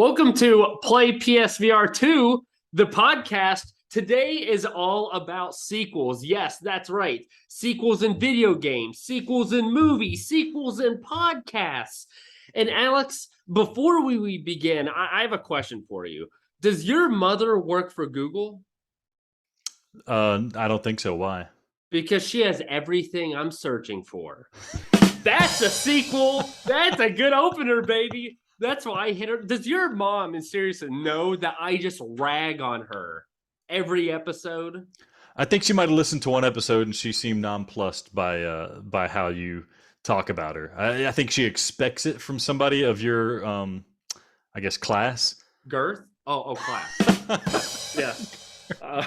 Welcome to PlayPSVR2, the podcast. Today is all about sequels. Yes, that's right. Sequels in video games, sequels in movies, sequels in podcasts. And Alex, before we begin, I have a question for you. Does your mother work for Google? I don't think so. Why? Because she has everything I'm searching for. That's a sequel. That's a good opener, baby. That's why I hit her. Does your mom, in seriously, know that I just rag on her every episode? I think she might have listened to one episode and she seemed nonplussed by how you talk about her. I think she expects it from somebody of your, I guess, class. Girth? Oh, class. Yeah.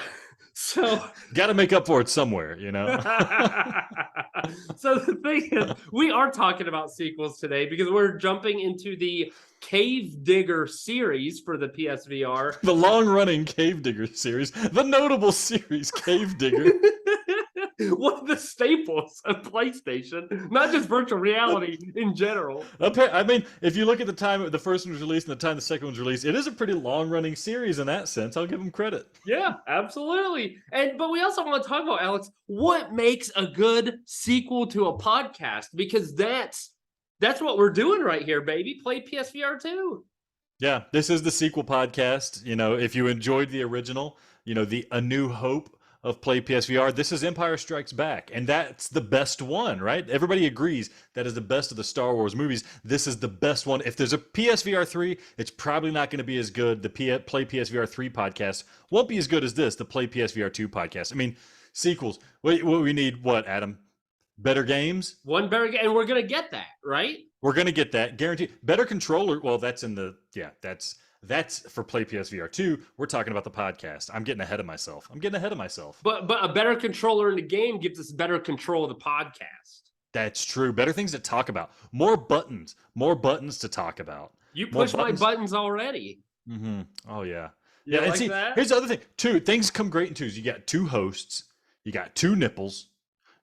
So got to make up for it somewhere, you know. So the thing is, we are talking about sequels today because we're jumping into the Cave Digger series for the PSVR. The long-running Cave Digger series, the notable series Cave Digger. One of the staples of PlayStation, not just virtual reality in general. I mean, if you look at the time the first one was released and the time the second one was released, it is a pretty long-running series in that sense. I'll give them credit. Yeah, absolutely. But we also want to talk about, Alex, what makes a good sequel to a podcast? Because that's what we're doing right here, baby. Play PSVR 2. Yeah, this is the sequel podcast. You know, if you enjoyed the original, you know, A New Hope of PlayPSVR, this is Empire Strikes Back, and that's the best one, right? Everybody agrees that is the best of the Star Wars movies. This is the best one. If there's a PSVR 3, it's probably not going to be as good. The Play PSVR 3 podcast won't be as good as this, the Play PSVR 2 podcast. I mean, sequels. What we need, what, Adam? Better games? One better game, and we're going to get that, right? We're going to get that, guaranteed. Better controller. Well, that's in the, yeah, that's for Play PSVR 2. We're talking about the podcast. I'm getting ahead of myself. But a better controller in the game gives us better control of the podcast. That's true. Better things to talk about. More buttons to talk about. You push my buttons already. Mm-hmm. Oh, yeah. You and like see, that? here's the other thing. Things come great in twos. You got two hosts. You got two nipples.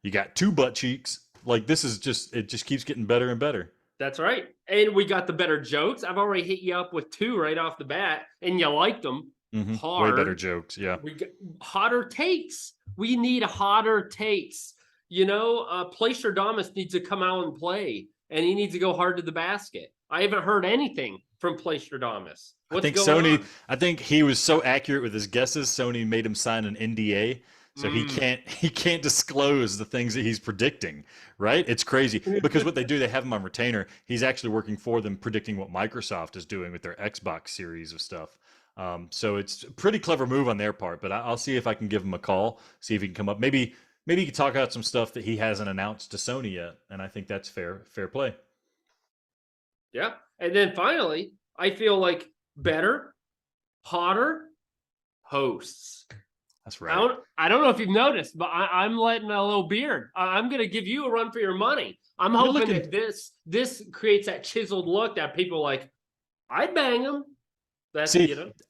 You got two butt cheeks. Like, this is it just keeps getting better and better. That's right. And we got the better jokes. I've already hit you up with two right off the bat, and you liked them. Mm-hmm. Hard. Way better jokes, yeah. We got hotter takes. We need hotter takes. You know, PlaySVR2 needs to come out and play, and he needs to go hard to the basket. I haven't heard anything from PlaySVR2. I think Sony, I think he was so accurate with his guesses, Sony made him sign an NDA. So he can't disclose the things that he's predicting, right? It's crazy because what they do, they have him on retainer. He's actually working for them, predicting what Microsoft is doing with their Xbox series of stuff. So it's a pretty clever move on their part. But I'll see if I can give him a call, see if he can come up. Maybe he can talk about some stuff that he hasn't announced to Sony yet, and I think that's fair play. Yeah, and then finally, I feel like better, hotter hosts. That's right. I don't know if you've noticed, but I'm letting a little beard. I'm going to give you a run for your money. I'm hoping that this creates that chiseled look that people are like, I'd bang him.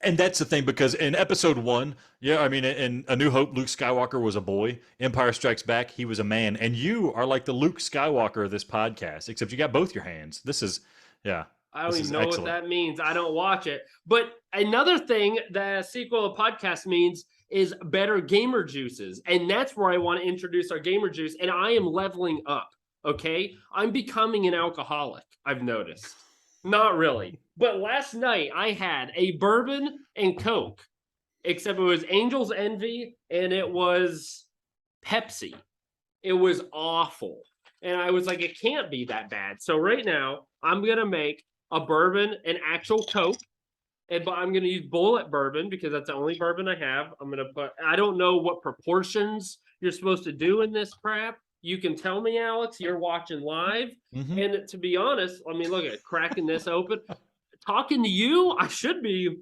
And that's the thing, because in episode 1, yeah, I mean, in A New Hope, Luke Skywalker was a boy. Empire Strikes Back, he was a man. And you are like the Luke Skywalker of this podcast, except you got both your hands. This is, yeah. I don't even know what that means. I don't watch it. But another thing that a sequel of podcast means is better gamer juices. And that's where I want to introduce our gamer juice. And I am leveling up, okay? I'm becoming an alcoholic, I've noticed. Not really. But last night I had a bourbon and Coke, except it was Angel's Envy and it was Pepsi. It was awful. And I was like, it can't be that bad. So right now I'm going to make a bourbon and actual Coke. But I'm going to use Bullet bourbon because that's the only bourbon I have. I don't know what proportions you're supposed to do in this crap. You can tell me, Alex, you're watching live. Mm-hmm. And to be honest, I mean, look at cracking this open. Talking to you, I shouldn't be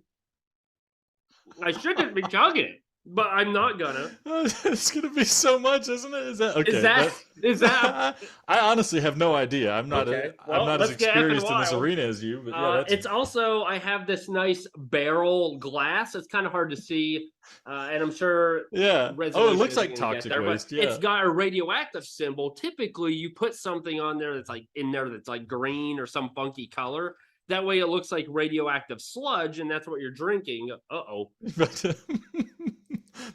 chugging it, but I'm not gonna. It's gonna be so much, isn't it? Is that okay? Is that? I honestly have no idea. I'm not as experienced in this arena as you. But yeah, it's also, I have this nice barrel glass. It's kind of hard to see, and I'm sure. Yeah. Oh, it looks like toxic waste. Yeah. It's got a radioactive symbol. Typically, you put something on there that's like green or some funky color. That way it looks like radioactive sludge, and that's what you're drinking. But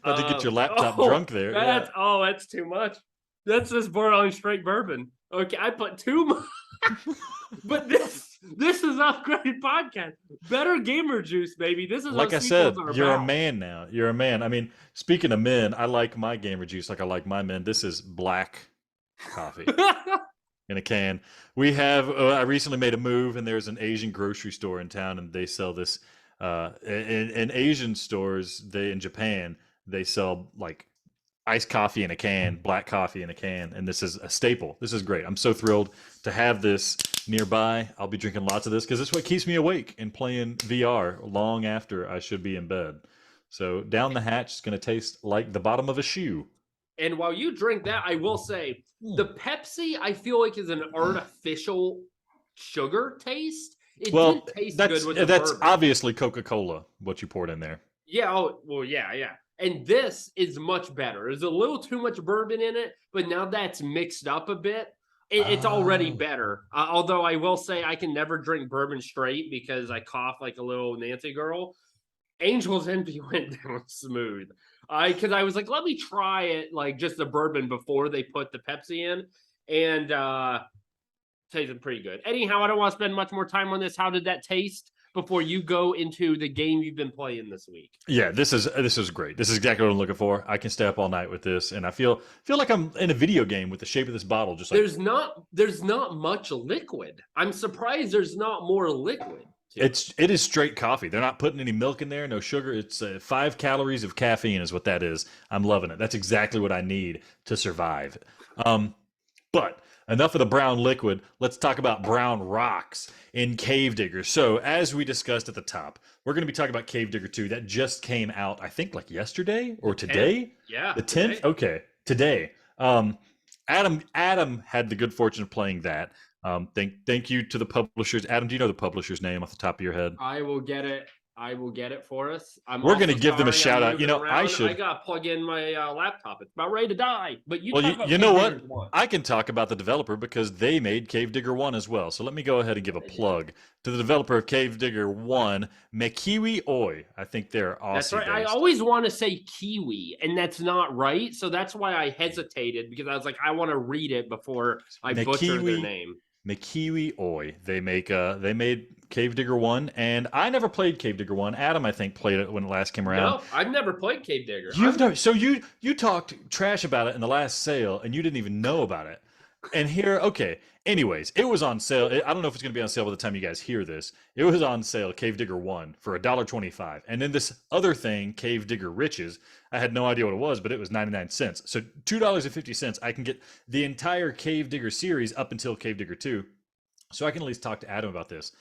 about to get your laptop Oh, drunk there. Yeah. that's too much. That's just borderline straight bourbon. Okay, I put too much. But this is upgraded podcast. Better gamer juice, baby. This is Like what I sequels said, are you're a about. man now. You're a man. I mean, speaking of men, I like my gamer juice like I like my men. This is black coffee in a can. We have. I recently made a move, and there's an Asian grocery store in town, and they sell this. In Asian stores, they in Japan, they sell like iced coffee in a can, black coffee in a can, and this is a staple. This is great. I'm so thrilled to have this nearby. I'll be drinking lots of this because this is what keeps me awake and playing VR long after I should be in bed. So down the hatch is going to taste like the bottom of a shoe. And while you drink that, I will say Hmm. the Pepsi, I feel like, is an artificial sugar taste. It Well, didn't taste that's good with the that's bourbon. obviously Coca-Cola what you poured in there. Yeah, well, yeah. And this is much better. There's a little too much bourbon in it, but now that's mixed up a bit. It's already Oh. better. Although I will say I can never drink bourbon straight because I cough like a little Nancy girl. Angel's Envy went down smooth. Because I was like, let me try it like just the bourbon before they put the Pepsi in, and tasted pretty good. Anyhow, I don't want to spend much more time on this. How did that taste before you go into the game you've been playing this week? Yeah, this is great. This is exactly what I'm looking for. I can stay up all night with this, and I feel like I'm in a video game with the shape of this bottle. Just like There's not much liquid. I'm surprised there's not more liquid. it is straight coffee. They're not putting any milk in there, no sugar. It's 5 calories of caffeine is what that is. I'm loving it. That's exactly what I need to survive. But enough of the brown liquid. Let's talk about brown rocks in Cave Digger. So, as we discussed at the top, we're going to be talking about Cave Digger 2. That just came out, I think, like yesterday or today. Yeah, The 10th. today. Okay, today. Adam had the good fortune of playing that. Thank you to the publishers. Adam, do you know the publisher's name off the top of your head? I will get it. I will get it for us. We're going to give them a shout out. You know, I should. I gotta plug in my laptop. It's about ready to die. But you Well, talk about you know Cave what? Diggers 1. I can talk about the developer because they made Cave Digger 1 as well. So let me go ahead and give a plug to the developer of Cave Digger 1, Mekiwi Oi. I think they're Aussie. That's right. I always want to say Kiwi, and that's not right. So that's why I hesitated because I was like, I want to read it before I butcher their name. Mekiwi Oi. They made Cave Digger 1, and I never played Cave Digger 1. Adam, I think, played it when it last came around. No, I've never played Cave Digger. So you talked trash about it in the last sale, and you didn't even know about it. And here, okay. Anyways, it was on sale. I don't know if it's going to be on sale by the time you guys hear this. It was on sale, Cave Digger 1, for $1.25. And then this other thing, Cave Digger Riches, I had no idea what it was, but it was 99 cents. So $2.50, I can get the entire Cave Digger series up until Cave Digger 2. So I can at least talk to Adam about this.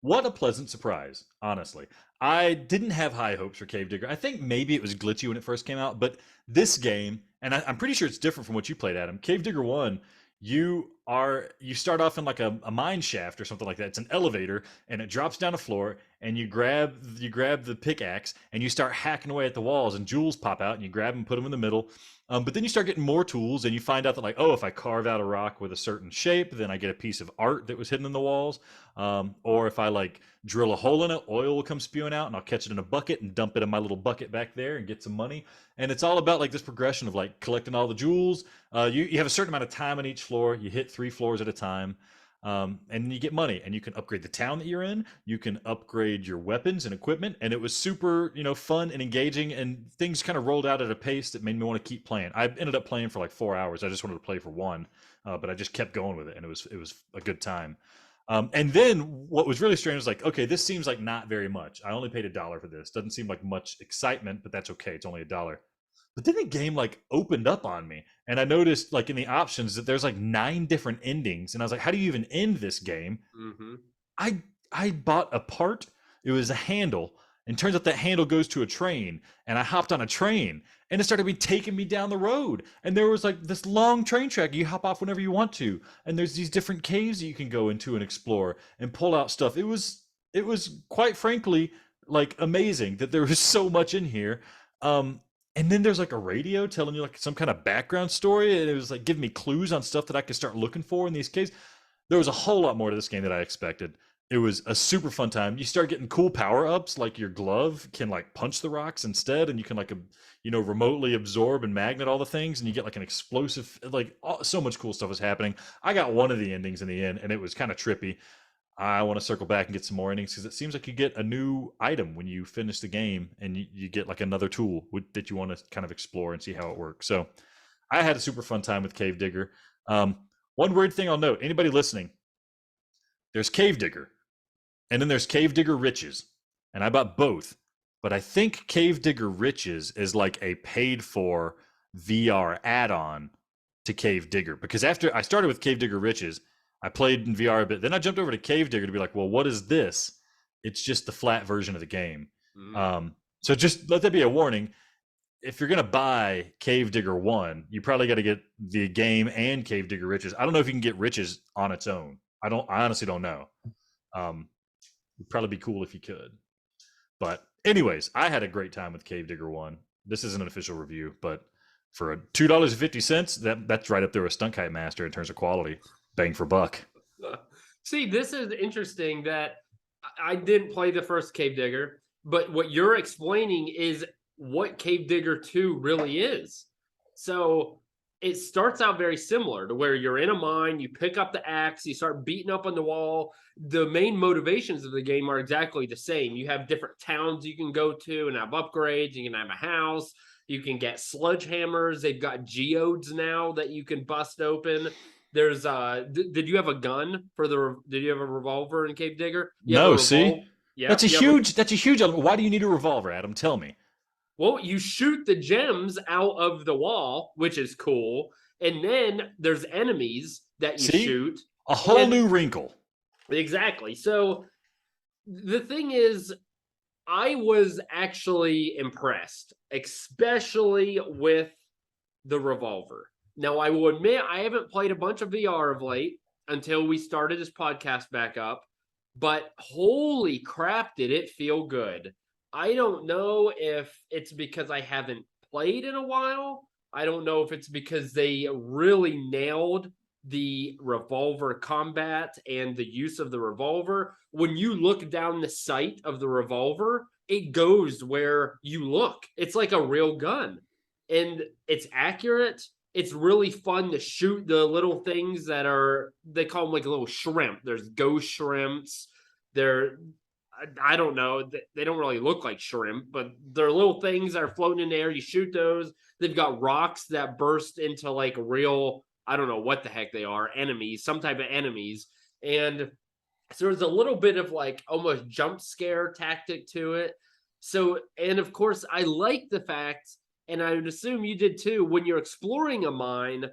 What a pleasant surprise, honestly. I didn't have high hopes for Cave Digger. I think maybe it was glitchy when it first came out, but this game, and I'm pretty sure it's different from what you played, Adam. Cave Digger 1, you start off in like a mine shaft or something like that. It's an elevator and it drops down a floor, and you grab the pickaxe and you start hacking away at the walls, and jewels pop out and you grab them and put them in the middle. But then you start getting more tools, and you find out that, like, oh, if I carve out a rock with a certain shape, then I get a piece of art that was hidden in the walls. Or if I like drill a hole in it, oil will come spewing out, and I'll catch it in a bucket and dump it in my little bucket back there and get some money. And it's all about like this progression of like collecting all the jewels. You have a certain amount of time on each floor. You hit 3 floors at a time. And you get money, and you can upgrade the town that you're in. You can upgrade your weapons and equipment, and it was super, fun and engaging, and things kind of rolled out at a pace that made me want to keep playing. I ended up playing for like 4 hours. I just wanted to play for one, but I just kept going with it, and it was a good time. And then what was really strange was like, okay, this seems like not very much. I only paid $1 for this. Doesn't seem like much excitement, but that's okay. It's only $1. But then the game like opened up on me, and I noticed like in the options that there's like 9 different endings, and I was like, how do you even end this game? Mm-hmm. I bought a part. It was a handle, and turns out that handle goes to a train, and I hopped on a train, and it started taking me down the road, and there was like this long train track. You hop off whenever you want to, and there's these different caves that you can go into and explore and pull out stuff. It was quite frankly like amazing that there was so much in here. And then there's like a radio telling you like some kind of background story, and it was like giving me clues on stuff that I could start looking for in these caves. There was a whole lot more to this game than I expected. It was a super fun time. You start getting cool power ups, like your glove can like punch the rocks instead, and you can like remotely absorb and magnet all the things, and you get like an explosive, like so much cool stuff was happening. I got one of the endings in the end, and it was kind of trippy. I want to circle back and get some more endings because it seems like you get a new item when you finish the game, and you get like another tool that you want to kind of explore and see how it works. So I had a super fun time with Cave Digger. One weird thing I'll note: anybody listening, there's Cave Digger, and then there's Cave Digger Riches, and I bought both. But I think Cave Digger Riches is like a paid for VR add-on to Cave Digger, because after I started with Cave Digger Riches, I played in VR a bit. Then I jumped over to Cave Digger to be like, well, what is this? It's just the flat version of the game. So just let that be a warning. If you're going to buy Cave Digger 1, you probably got to get the game and Cave Digger Riches. I don't know if you can get Riches on its own. I honestly don't know. It'd probably be cool if you could. But anyways, I had a great time with Cave Digger 1. This isn't an official review, but for a $2.50, that's right up there with Stunt Kite Master in terms of quality. Bang for buck. See, this is interesting that I didn't play the first Cave Digger, but what you're explaining is what Cave Digger 2 really is. So it starts out very similar to where you're in a mine, you pick up the axe, you start beating up on the wall. The main motivations of the game are exactly the same. You have different towns you can go to and have upgrades. You can have a house. You can get sledgehammers. They've got geodes now that you can bust open. There's did you have a gun for did you have a revolver in Cave Digger? No, see? Yeah. That's a huge element. Why do you need a revolver, Adam? Tell me. Well, you shoot the gems out of the wall, which is cool. And then there's enemies that you shoot. A whole new wrinkle. Exactly. So the thing is, I was actually impressed, especially with the revolver. Now, I will admit I haven't played a bunch of VR of late until we started this podcast back up, but holy crap, did it feel good. I don't know if it's because I haven't played in a while. I don't know if it's because they really nailed the revolver combat and the use of the revolver. When you look down the sight of the revolver, it goes where you look. It's like a real gun, and it's accurate. It's really fun to shoot the little things that they call them like a little shrimp. There's ghost shrimps. I don't know. They don't really look like shrimp, but they're little things that are floating in the air. You shoot those. They've got rocks that burst into like real, I don't know what the heck they are, enemies, some type of enemies. And so there's a little bit of like almost jump scare tactic to it. So, and of course, I like the fact, and I would assume you did too, when you're exploring a mine,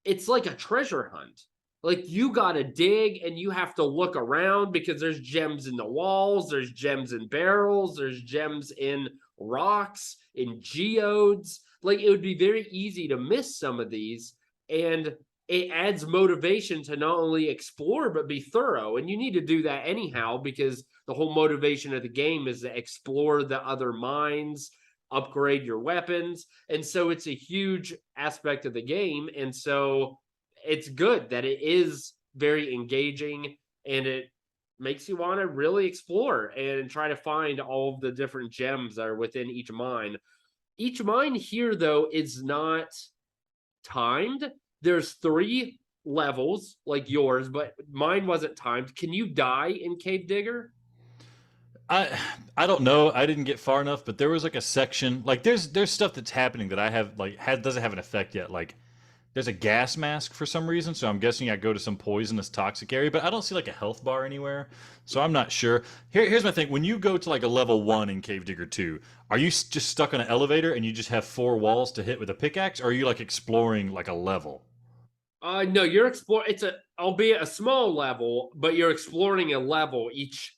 it's like a treasure hunt. Like you got to dig and you have to look around because there's gems in the walls, there's gems in barrels, there's gems in rocks, in geodes. Like it would be very easy to miss some of these, and it adds motivation to not only explore but be thorough. And you need to do that anyhow because the whole motivation of the game is to explore the other mines, upgrade your weapons. And so it's a huge aspect of the game. And so it's good that it is very engaging and it makes you want to really explore and try to find all of the different gems that are within each mine. Each mine here, though, is not timed. There's 3 levels like yours, but mine wasn't timed. Can you die in Cave Digger? I don't know. I didn't get far enough, but there was like a section, like there's stuff that's happening that I have doesn't have an effect yet. Like there's a gas mask for some reason, so I'm guessing I go to some poisonous toxic area, but I don't see like a health bar anywhere, so I'm not sure. Here's my thing: when you go to like a level 1 in Cave Digger 2, are you just stuck on an elevator and you just have 4 walls to hit with a pickaxe, or are you like exploring like a level? No, you're exploring. It's albeit a small level, but you're exploring a level each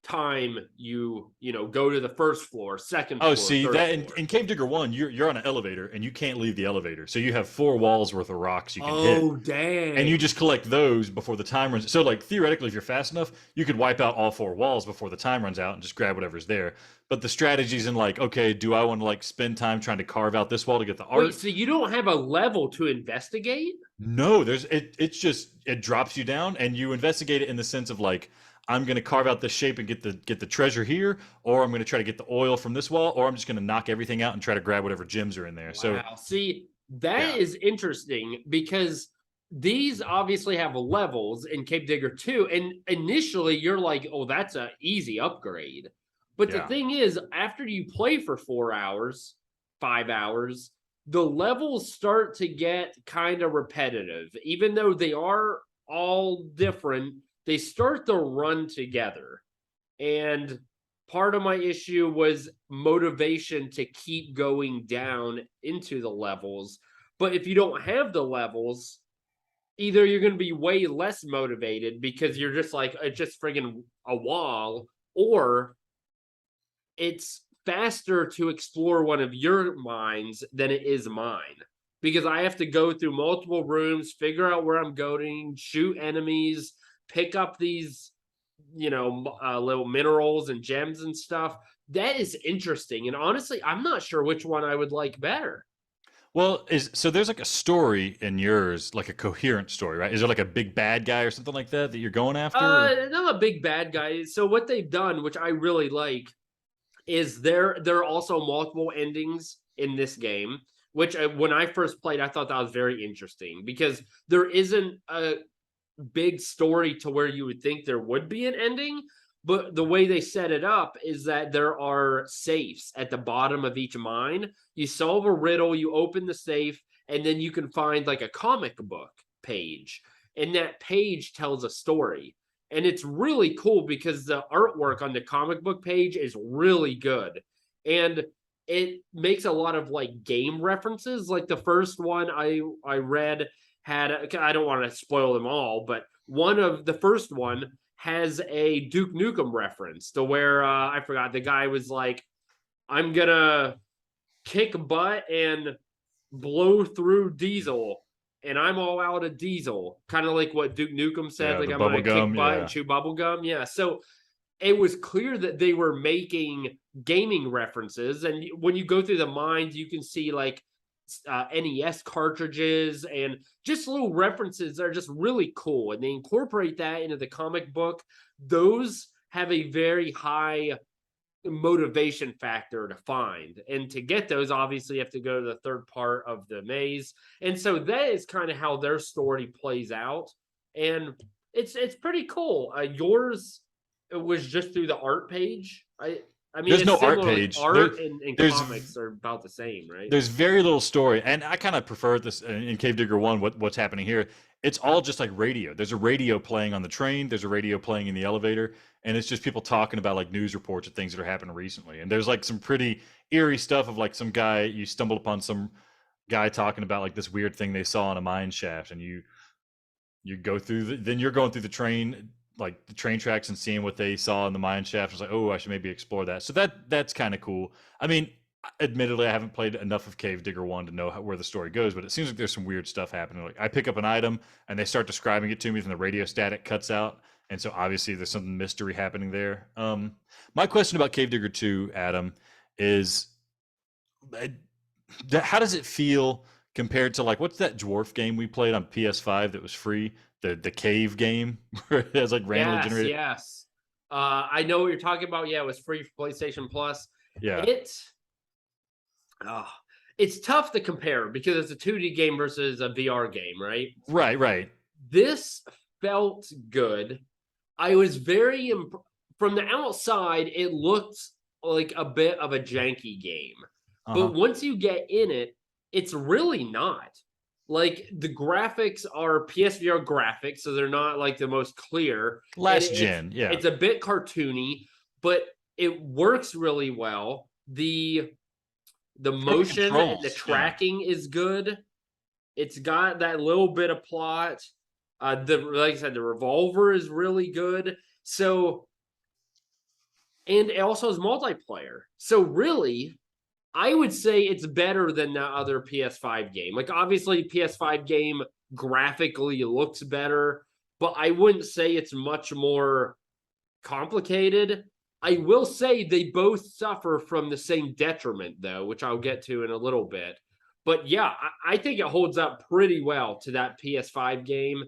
time you go to the first floor, second floor. Oh, see that in Cave Digger 1, you're on an elevator and you can't leave the elevator, so you have 4 walls worth of rocks you can hit. Oh, dang! And you just collect those before the time runs. So, like theoretically, if you're fast enough, you could wipe out all 4 walls before the time runs out and just grab whatever's there. But the strategy's in like, okay, do I want to like spend time trying to carve out this wall to get the art? Wait, so you don't have a level to investigate? No, it drops you down and you investigate it in the sense of like, I'm going to carve out this shape and get the treasure here, or I'm going to try to get the oil from this wall, or I'm just going to knock everything out and try to grab whatever gems are in there. So Wow. See, that yeah, is interesting because these obviously have levels in Cave Digger 2. And initially you're like, oh, that's an easy upgrade. But the yeah. thing is, after you play for 4 hours, 5 hours, the levels start to get kind of repetitive. Even though they are all different, they start to run together. And part of my issue was motivation to keep going down into the levels. But if you don't have the levels, either you're going to be way less motivated because you're just like, it's just friggin' a wall, or it's faster to explore one of your mines than it is mine. Because I have to go through multiple rooms, figure out where I'm going, shoot enemies, pick up these little minerals and gems and stuff. That is interesting. And honestly, I'm not sure which one I would like better. Well, so there's like a story in yours, like a coherent story, right? Is there like a big bad guy or something like that that you're going after? Or? Not a big bad guy. So what they've done, which I really like, is there are also multiple endings in this game, which when I first played, I thought that was very interesting because there isn't a big story to where you would think there would be an ending. But the way they set it up is that there are safes at the bottom of each mine. You solve a riddle, you open the safe, and then you can find like a comic book page. And that page tells a story. And it's really cool because the artwork on the comic book page is really good. And it makes a lot of like game references. Like the first one I read had, I don't want to spoil them all, but one of the first one has a Duke Nukem reference to where I forgot, the guy was like, I'm gonna kick butt and blow through Diesel, and I'm all out of Diesel. Kind of like what Duke Nukem said, Yeah, like the I'm bubble gonna kick gum. butt and Yeah. chew bubble gum. Yeah. So it was clear that they were making gaming references. And when you go through the mines, you can see like NES cartridges and just little references that are just really cool. And they incorporate that into the comic book. Those have a very high motivation factor to find. And to get those, obviously, you have to go to the third part of the maze. And so that is kind of how their story plays out. And it's pretty cool. Yours was just through the art page. I mean, There's it's no art similar. Like page. art and There's comics are about the same, right? there's very little story, and I kind of prefer this in Cave Digger One. What's happening here? It's all just like radio. There's a radio playing on the train. There's a radio playing in the elevator, and it's just people talking about like news reports of things that are happening recently. And there's like some pretty eerie stuff of like some guy, you stumbled upon some guy talking about like this weird thing they saw in a mine shaft, and you go through then you're going through the train, like the train tracks, and seeing what they saw in the mine shaft. It's like, oh, I should maybe explore that. So that's kind of cool. I mean, admittedly, I haven't played enough of Cave Digger 1 to know where the story goes, but it seems like there's some weird stuff happening. Like I pick up an item and they start describing it to me, and the radio static cuts out, and so obviously there's some mystery happening there. My question about Cave Digger 2, Adam, is how does it feel compared to like what's that dwarf game we played on PS5 that was free? The cave game where it has like randomly Yes, generated. yes. I know what you're talking about. Yeah, it was free for PlayStation Plus. Yeah. It oh, it's tough to compare because it's a 2D game versus a VR game, right? Right, right. This felt good. I was very from the outside, it looked like a bit of a janky game. Uh-huh. But once you get in it, it's really not. Like the graphics are PSVR graphics, so they're not like the most clear. Last gen, yeah. It's a bit cartoony, but it works really well. The motion and the tracking is good. It's got that little bit of plot. Like I said, the revolver is really good. So, and it also has multiplayer. So really, I would say it's better than the other PS5 game. Like obviously, PS5 game graphically looks better, but I wouldn't say it's much more complicated. I will say they both suffer from the same detriment, though, which I'll get to in a little bit. But yeah, I think it holds up pretty well to that PS5 game.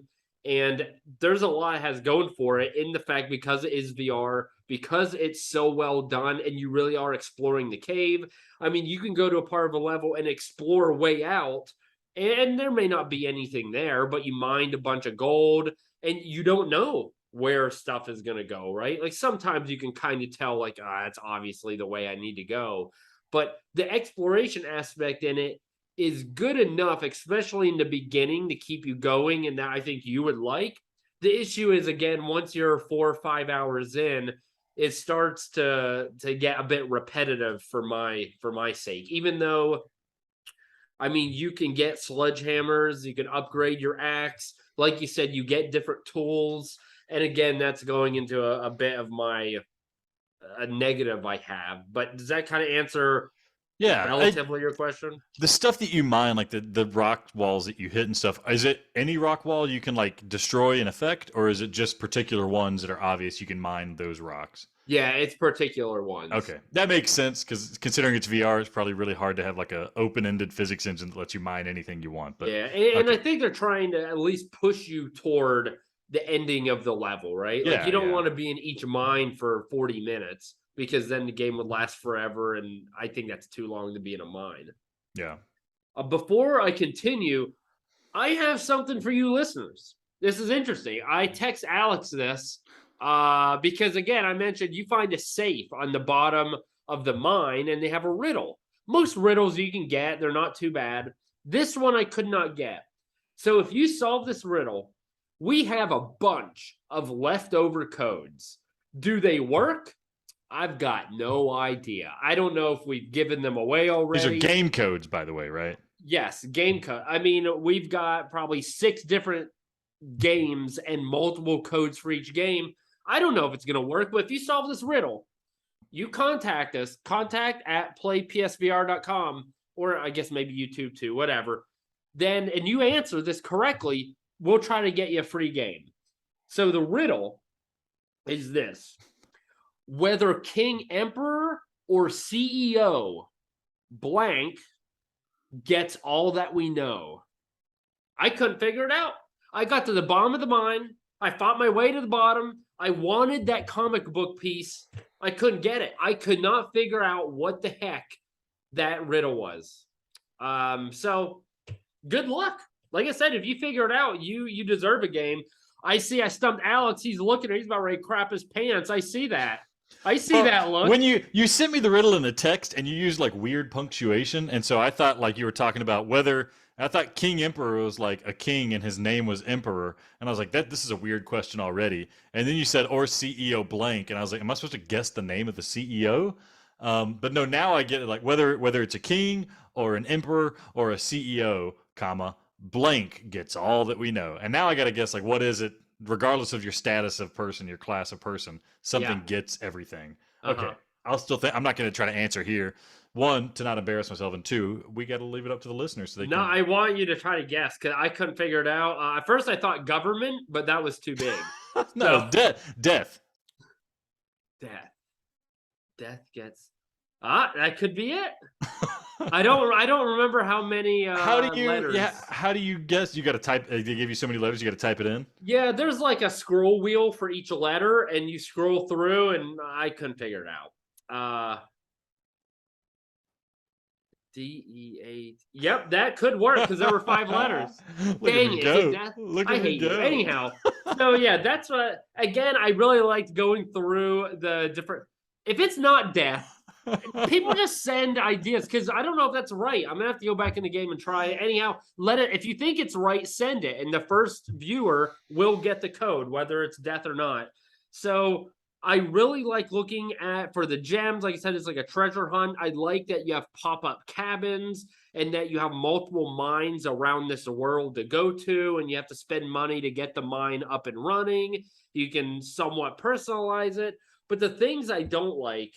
And there's a lot it has going for it in the fact because it is VR, because it's so well done, and you really are exploring the cave. I mean, you can go to a part of a level and explore way out, and there may not be anything there, but you mined a bunch of gold, and you don't know where stuff is going to go, right? Like sometimes you can kind of tell, like, it's obviously the way I need to go. But the exploration aspect in it is good enough, especially in the beginning, to keep you going, and that I think you would like. The issue is, again, once you're 4 or 5 hours in, it starts to get a bit repetitive for my sake. Even though, I mean, you can get sledgehammers, you can upgrade your axe. Like you said, you get different tools. And again, that's going into a bit of a negative I have. But does that kind of answer relatively your question? The stuff that you mine, like the rock walls that you hit and stuff, is it any rock wall you can like destroy and affect, or is it just particular ones that are obvious you can mine those rocks? Yeah, it's particular ones. Okay, that makes sense because considering it's VR, it's probably really hard to have like a open-ended physics engine that lets you mine anything you want. But yeah, and I think they're trying to at least push you toward the ending of the level, right? Like you don't want to be in each mine for 40 minutes because then the game would last forever, and I think that's too long to be in a mine. Yeah. Before I continue, I have something for you listeners. This is interesting. I text Alex this because, again, I mentioned you find a safe on the bottom of the mine, and they have a riddle. Most riddles you can get, they're not too bad. This one I could not get. So if you solve this riddle, we have a bunch of leftover codes. Do they work? I've got no idea. I don't know if we've given them away already. These are game codes, by the way, right? Yes, game code. I mean, we've got probably 6 different games and multiple codes for each game. I don't know if it's going to work, but if you solve this riddle, you contact us, contact@PlayPSVR.com, or I guess maybe YouTube too, whatever. Then, and you answer this correctly, we'll try to get you a free game. So the riddle is this: whether King Emperor or CEO blank gets all that we know. I couldn't figure it out. I got to the bottom of the mine. I fought my way to the bottom. I wanted that comic book piece. I couldn't get it. I could not figure out what the heck that riddle was. So good luck. Like I said, if you figure it out, you deserve a game. I stumped Alex. He's looking at, he's about ready to crap his pants. I see that. That look. When you sent me the riddle in a text and you used like weird punctuation, and so I thought like you were talking about whether, I thought King Emperor was like a king and his name was Emperor, and I was like, this is a weird question already. And then you said or CEO blank, and I was like, am I supposed to guess the name of the CEO? But no, now I get it, like whether it's a king or an emperor or a CEO, comma, blank gets all that we know. And now I got to guess, like, what is it? Regardless of your status of person, your class of person, something gets everything. Okay. I'll still think, I'm not going to try to answer here. 1, to not embarrass myself, and 2, we got to leave it up to the listeners. So they can... I want you to try to guess because I couldn't figure it out. At first, I thought government, but that was too big. No, death. Death gets. That could be it. I don't remember how many letters. Yeah, how do you guess? You got to type. They give you so many letters, you got to type it in. Yeah, there's like a scroll wheel for each letter, and you scroll through, and I couldn't figure it out. D-E-A. Yep, that could work because there were 5 letters. Dang it! I hate you. Anyhow, so yeah, that's what. Again, I really liked going through the different. If it's not death. People just send ideas because I don't know if that's right. I'm gonna have to go back in the game and try it. Anyhow, if you think it's right, send it, and the first viewer will get the code, whether it's death or not. So I really like looking for the gems. Like I said, it's like a treasure hunt. I like that you have pop-up cabins and that you have multiple mines around this world to go to, and you have to spend money to get the mine up and running. You can somewhat personalize it, but the things I don't like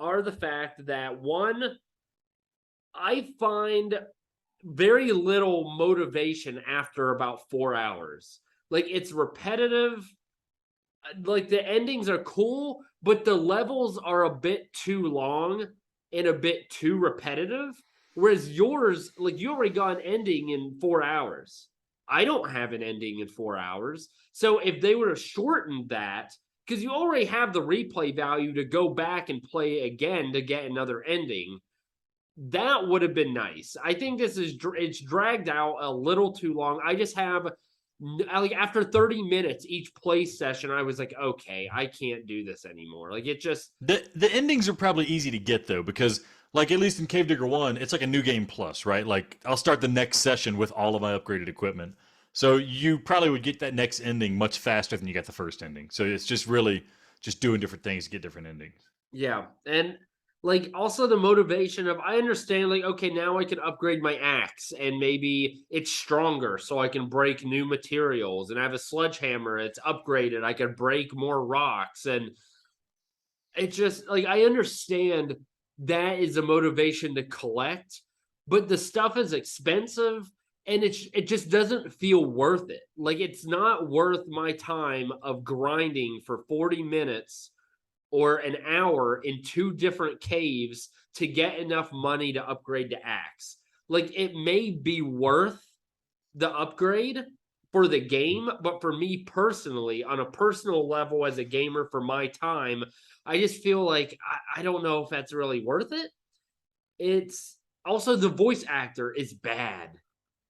are the fact that, 1, I find very little motivation after about 4 hours. Like, it's repetitive. Like, the endings are cool, but the levels are a bit too long and a bit too repetitive. Whereas yours, like, you already got an ending in 4 hours. I don't have an ending in 4 hours. So if they would have shortened that, because you already have the replay value to go back and play again to get another ending, that would have been nice. I think it's dragged out a little too long. I just have like after 30 minutes each play session, I was like, okay, I can't do this anymore. Like it just The endings are probably easy to get though, because like at least in Cave Digger 1, it's like a new game plus, right? Like I'll start the next session with all of my upgraded equipment. So you probably would get that next ending much faster than you got the first ending. So it's just really just doing different things to get different endings. yeah. And like also the motivation of I understand like okay, now I can upgrade my axe and maybe it's stronger so I can break new materials and I have a sledgehammer, it's upgraded, I can break more rocks and it's just like I understand that is a motivation to collect, but the stuff is expensive and it just doesn't feel worth it. Like it's not worth my time of grinding for 40 minutes or an hour in two different caves to get enough money to upgrade to axe. Like it may be worth the upgrade for the game, but for me personally, on a personal level as a gamer for my time, I just feel like I don't know if that's really worth it. It's also the voice actor is bad.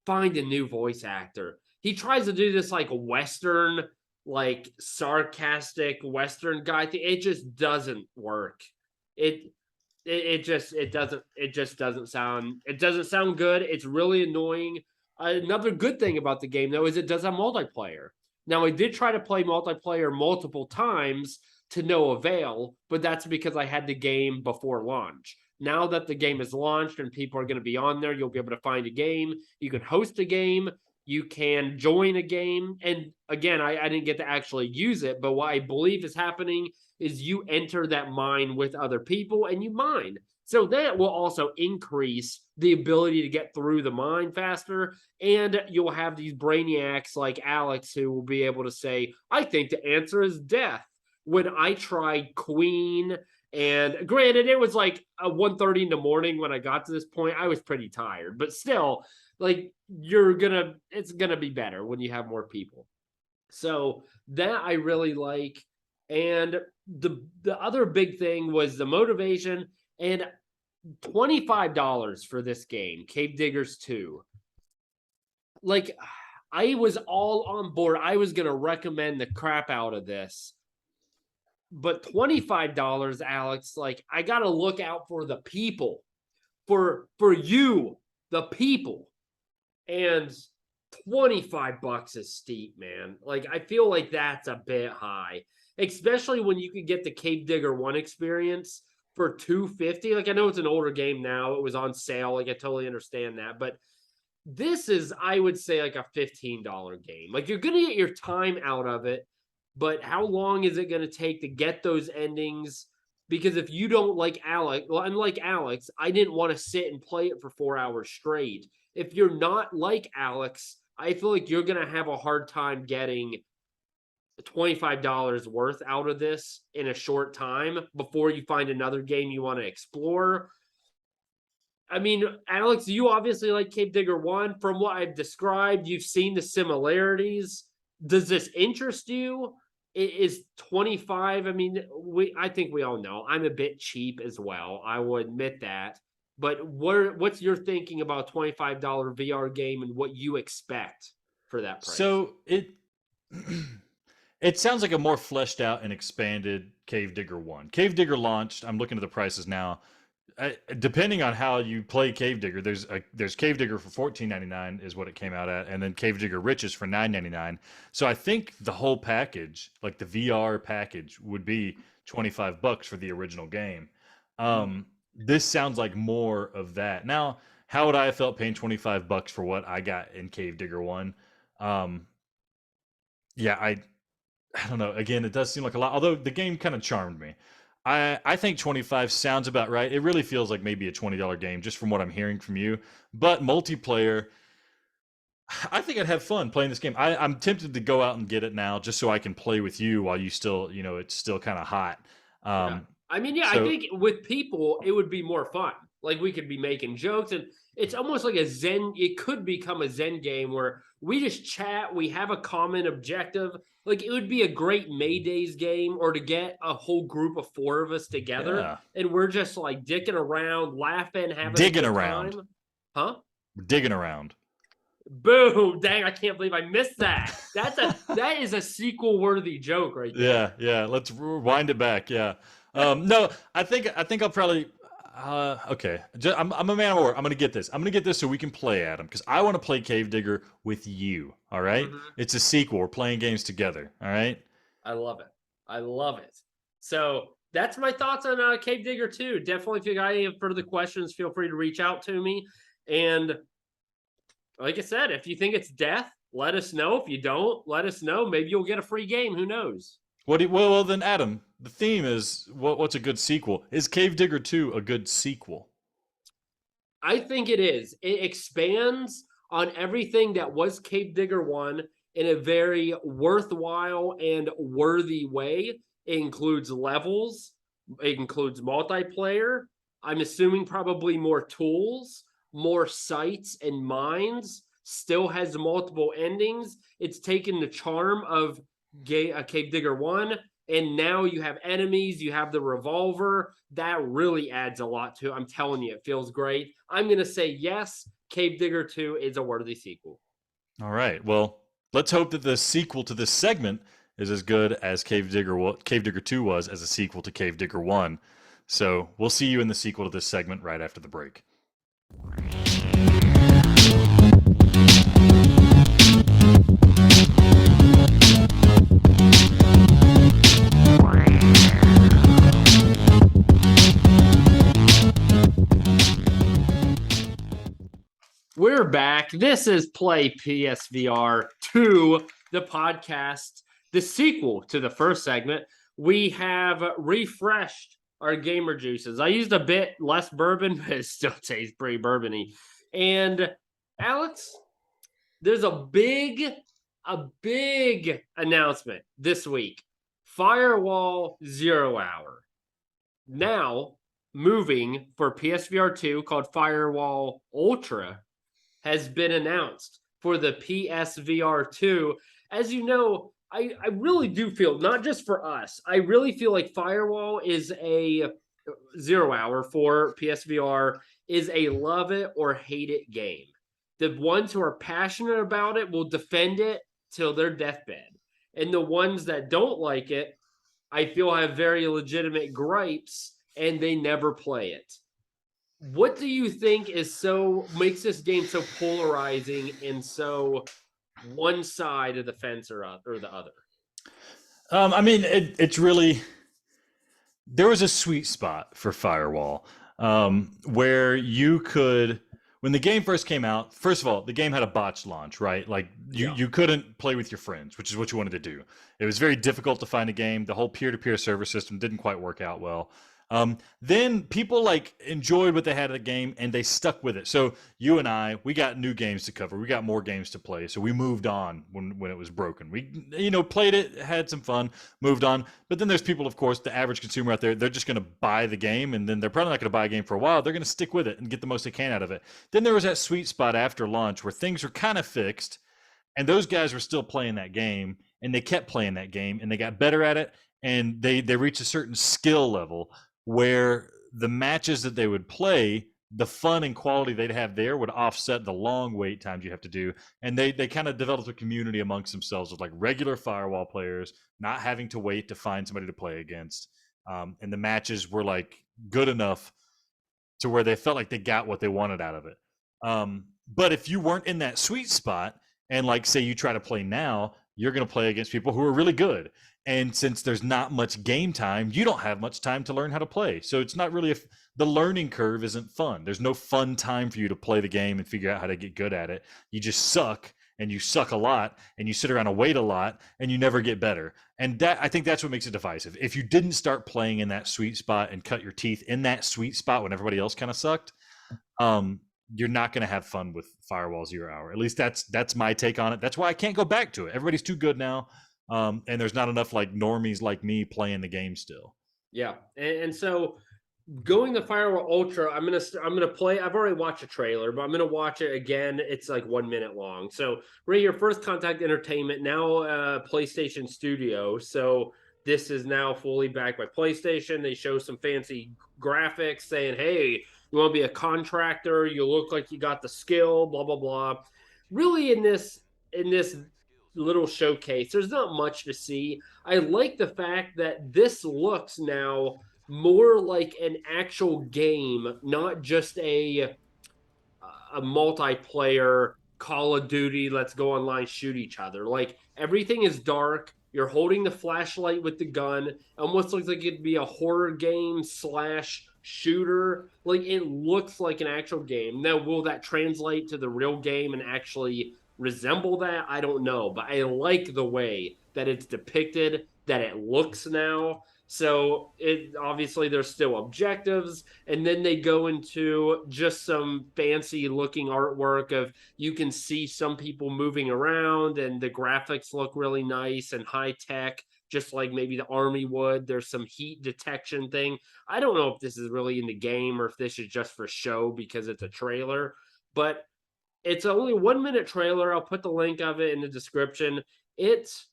Find a new voice actor. He tries to do this like Western, like sarcastic Western guy thing. It just doesn't work. It it just doesn't sound good. It's really annoying. Another good thing about the game though is it does have multiplayer. Now I did try to play multiplayer multiple times to no avail, but that's because I had the game before launch. Now that the game is launched and people are going to be on there, you'll be able to find a game. You can host a game. You can join a game. And again, I didn't get to actually use it, but what I believe is happening is you enter that mine with other people and you mine. So that will also increase the ability to get through the mine faster. And you'll have these brainiacs like Alex who will be able to say, I think the answer is death. When I tried Queen, and granted, it was like 1:30 in the morning when I got to this point. I was pretty tired, but still, like it's gonna be better when you have more people. So that I really like. And the other big thing was the motivation and $25 for this game, Cave Diggers 2. Like I was all on board. I was gonna recommend the crap out of this. But $25, Alex, like I gotta look out for the people. For you, the people. And $25 is steep, man. Like I feel like that's a bit high, especially when you could get the Cave Digger 1 experience for $250. Like I know it's an older game now, it was on sale, like I totally understand that, but this is I would say like a $15 game. Like you're gonna get your time out of it, but how long is it going to take to get those endings? Because if you don't like Alex, well, unlike Alex, I didn't want to sit and play it for 4 hours straight. If you're not like Alex, I feel like you're going to have a hard time getting $25 worth out of this in a short time before you find another game you want to explore. I mean, Alex, you obviously like Cave Digger 1. From what I've described, you've seen the similarities. Does this interest you? Is 25? I mean, I think we all know I'm a bit cheap as well. I will admit that. But what's your thinking about $25 VR game and what you expect for that price? So it sounds like a more fleshed out and expanded Cave Digger 1. Cave Digger launched, I'm looking at the prices now. Depending on how you play Cave Digger, there's Cave Digger for $14.99 is what it came out at, and then Cave Digger Riches for $9.99. So I think the whole package, like the VR package, would be $25 for the original game. This sounds like more of that. Now, how would I have felt paying $25 for what I got in Cave Digger 1? Yeah, I don't know. Again, it does seem like a lot, although the game kind of charmed me. I think 25 sounds about right. It really feels like maybe a $20 game just from what I'm hearing from you. But multiplayer, I think I'd have fun playing this game. I'm tempted to go out and get it now just so I can play with you while you still, it's still kind of hot. Yeah. I mean, yeah, so, I think with people, it would be more fun. Like we could be making jokes, and it's almost like a Zen. It could become a Zen game where we just chat. We have a common objective. Like it would be a great Maydays game, or to get a whole group of 4 of us together, Yeah. and we're just like dicking around, laughing, having Digging a good around. time. Huh? Digging around. Boom! Dang, I can't believe I missed that. That is a sequel worthy joke right there. Yeah. Let's rewind it back. Yeah. No, I think I'll probably. Okay. I'm a man of war. I'm gonna get this. I'm gonna get this so we can play Adam because I want to play Cave Digger with you. All right. Mhm. It's a sequel. We're playing games together. All right. I love it. I love it. So that's my thoughts on Cave Digger 2. Definitely, if you got any further questions, feel free to reach out to me. And like I said, if you think it's death, let us know. If you don't, let us know. Maybe you'll get a free game. Who knows? Well, then, Adam, the theme is what's a good sequel? Is Cave Digger 2 a good sequel? I think it is. It expands on everything that was Cave Digger 1 in a very worthwhile and worthy way. It includes levels, it includes multiplayer. I'm assuming probably more tools, more sights and mines. Still has multiple endings. It's taken the charm of Cave Digger 1, and now you have enemies, you have the revolver. That really adds a lot to it. I'm telling you, it feels great. I'm going to say yes, Cave Digger 2 is a worthy sequel. All right. Well, let's hope that the sequel to this segment is as good as Cave Digger 2 was as a sequel to Cave Digger 1. So we'll see you in the sequel to this segment right after the break. We're back. This is PlayPSVR2, the podcast, the sequel to the first segment. We have refreshed our gamer juices. I used a bit less bourbon, but it still tastes pretty bourbony. And Alex, there's a big announcement this week. Firewall 0 Hour. Now moving for PSVR 2 called Firewall Ultra has been announced for the PSVR 2. As you know, I really do feel, not just for us, I really feel like Firewall is a 0 Hour for PSVR is a love it or hate it game. The ones who are passionate about it will defend it till their deathbed. And the ones that don't like it, I feel have very legitimate gripes and they never play it. What do you think makes this game so polarizing and so one side of the fence or the other? I mean, it's really there was a sweet spot for Firewall where you could. When the game first came out, first of all, the game had a botched launch, right? Like you couldn't play with your friends, which is what you wanted to do. It was very difficult to find a game. The whole peer-to-peer server system didn't quite work out well. Then people like enjoyed what they had of the game and they stuck with it. So you and I, we got new games to cover. We got more games to play. So we moved on when it was broken. We, played it, had some fun, moved on. But then there's people, of course, the average consumer out there, they're just going to buy the game and then they're probably not going to buy a game for a while. They're going to stick with it and get the most they can out of it. Then there was that sweet spot after launch where things were kind of fixed and those guys were still playing that game and they kept playing that game and they got better at it and they reached a certain skill level where the matches that they would play, the fun and quality they'd have there would offset the long wait times you have to do. And they kind of developed a community amongst themselves of like regular Firewall players, not having to wait to find somebody to play against. And the matches were like good enough to where they felt like they got what they wanted out of it. But if you weren't in that sweet spot, and like say you try to play now, you're going to play against people who are really good. And since there's not much game time, you don't have much time to learn how to play. So it's not really the learning curve isn't fun. There's no fun time for you to play the game and figure out how to get good at it. You just suck and you suck a lot and you sit around and wait a lot and you never get better. And that I think that's what makes it divisive. If you didn't start playing in that sweet spot and cut your teeth in that sweet spot when everybody else kind of sucked, you're not going to have fun with Firewall 0 Hour. At least that's my take on it. That's why I can't go back to it. Everybody's too good now. And there's not enough like normies like me playing the game still. Yeah. And so going to Firewall Ultra, I'm gonna play. I've already watched a trailer, but I'm gonna watch it again. It's like 1 minute long. So right here, First Contact Entertainment, now PlayStation Studio. So this is now fully backed by PlayStation. They show some fancy graphics saying, "Hey, you want to be a contractor? You look like you got the skill." Blah blah blah. Really, in this little showcase, there's not much to see. I like the fact that this looks now more like an actual game, not just a multiplayer Call of Duty, let's go online, shoot each other. Like everything is dark. You're holding the flashlight with the gun. Almost looks like it'd be a horror game slash shooter. Like it looks like an actual game. Now, will that translate to the real game and actually resemble that? I don't know, but I like the way that it's depicted, that it looks now. So it obviously there's still objectives, and then they go into just some fancy looking artwork of you can see some people moving around, and the graphics look really nice and high tech, just like maybe the army would. There's some heat detection thing. I don't know if this is really in the game or if this is just for show because it's a trailer, but it's only 1 minute trailer. I'll put the link of it in the description. It's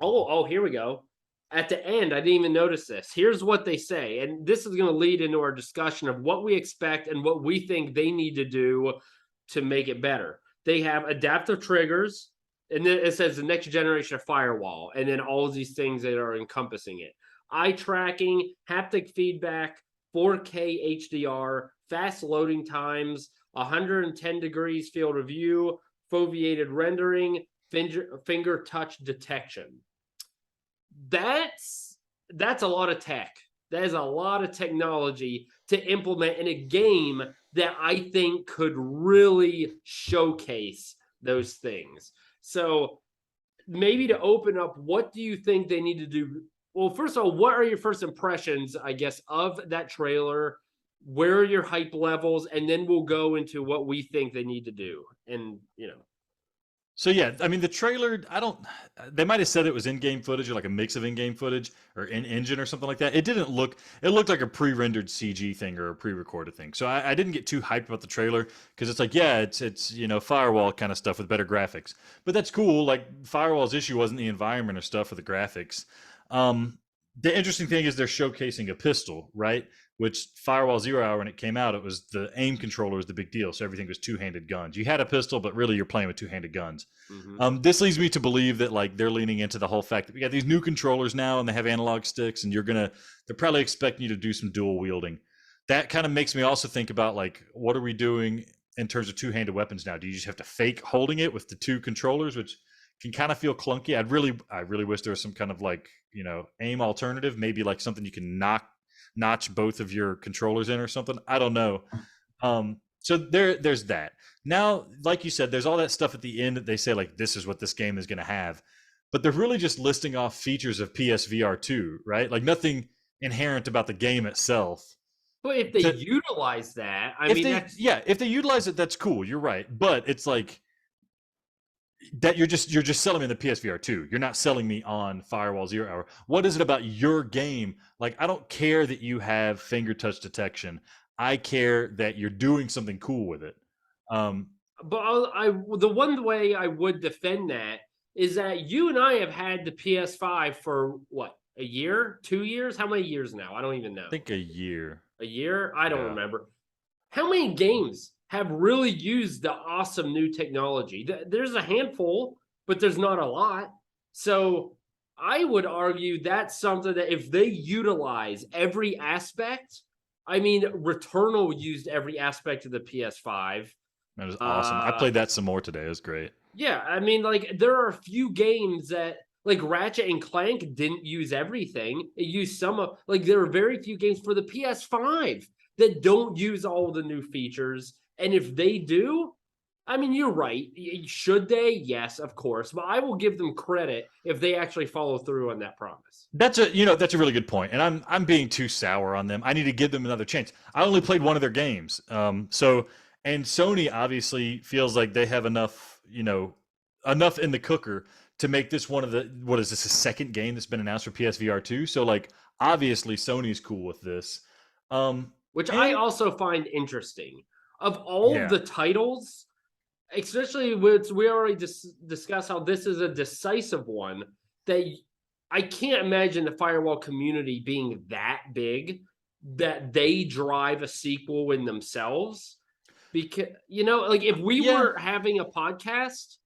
oh, here we go. At the end, I didn't even notice this. Here's what they say, and this is going to lead into our discussion of what we expect and what we think they need to do to make it better. They have adaptive triggers, and then it says the next generation of firewall, and then all of these things that are encompassing it. Eye tracking, haptic feedback, 4K HDR, fast loading times, 110 degrees field of view, foveated rendering, finger touch detection. That's a lot of tech. That is a lot of technology to implement in a game that I think could really showcase those things. So maybe to open up, what do you think they need to do? Well, first of all, what are your first impressions, I guess, of that trailer? Where are your hype levels? And then we'll go into what we think they need to do. And, So yeah, I mean the trailer, I don't they might have said it was in-game footage or like a mix of in-game footage or in-engine or something like that. It didn't look it looked like a pre-rendered CG thing or a pre-recorded thing. So I didn't get too hyped about the trailer because it's like, yeah, it's Firewall kind of stuff with better graphics. But that's cool. Like Firewall's issue wasn't the environment or stuff or the graphics. Um the interesting thing is they're showcasing a pistol, right? Which Firewall Zero Hour, when it came out, it was the aim controller was the big deal. So everything was two-handed guns. You had a pistol, but really you're playing with two-handed guns. This leads me to believe that like they're leaning into the whole fact that we got these new controllers now and they have analog sticks, and they're probably expecting you to do some dual wielding. That kind of makes me also think about like what are we doing in terms of two-handed weapons now? Do you just have to fake holding it with the two controllers, which can kind of feel clunky? I really wish there was some kind of like aim alternative, maybe like something you can notch both of your controllers in or something. I don't know. So there's that. Now, like you said, there's all that stuff at the end that they say like this is what this game is going to have, but they're really just listing off features of PSVR2, right? Like nothing inherent about the game itself. but if they utilize that, I mean, if they utilize it, that's cool. You're right, but it's like that you're just selling me the PSVR 2. You're not selling me on Firewall Zero Hour. What is it about your game? Like, I don't care that you have finger touch detection. I care that you're doing something cool with it. but the one way I would defend that is that you and I have had the PS5 for what, a year, 2 years? How many years now? I don't even know. I think a year. A year? I don't remember. How many games have really used the awesome new technology? There's a handful, but there's not a lot. So I would argue that's something that if they utilize every aspect, I mean, Returnal used every aspect of the PS5. That was awesome. I played that some more today. It was great. Yeah, I mean, like there are a few games that like Ratchet and Clank didn't use everything. It used some of like there are very few games for the PS5 that don't use all the new features. And if they do, I mean, you're right. Should they? Yes, of course. But I will give them credit if they actually follow through on that promise. That's a really good point. And I'm being too sour on them. I need to give them another chance. I only played one of their games. And Sony obviously feels like they have enough in the cooker to make this one of the, what is this, a second game that's been announced for PSVR 2? So like obviously Sony's cool with this. which I And also find interesting. Of all yeah, the titles, especially with we already discussed how this is a decisive one, that I can't imagine the Firewall community being that big that they drive a sequel in themselves. Because like if we yeah. were having a podcast,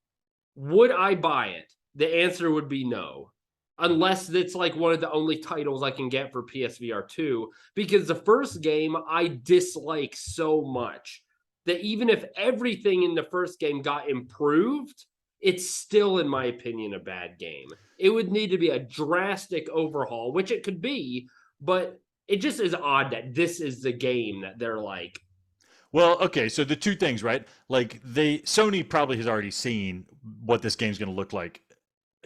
would I buy it? The answer would be no. Unless it's like one of the only titles I can get for PSVR2, because the first game I dislike so much that even if everything in the first game got improved, it's still, in my opinion, a bad game. It would need to be a drastic overhaul, which it could be, but it just is odd that this is the game that they're like, Well, okay, so the two things, right? Like Sony probably has already seen what this game's going to look like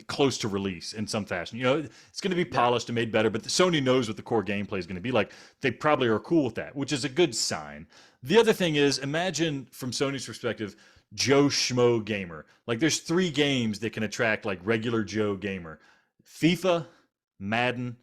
close to release in some fashion. It's going to be yeah, polished and made better, but Sony knows what the core gameplay is going to be like. They probably are cool with that, which is a good sign. The other thing is, imagine from Sony's perspective, Joe Schmo gamer. Like there's three games that can attract like regular Joe gamer: FIFA, Madden,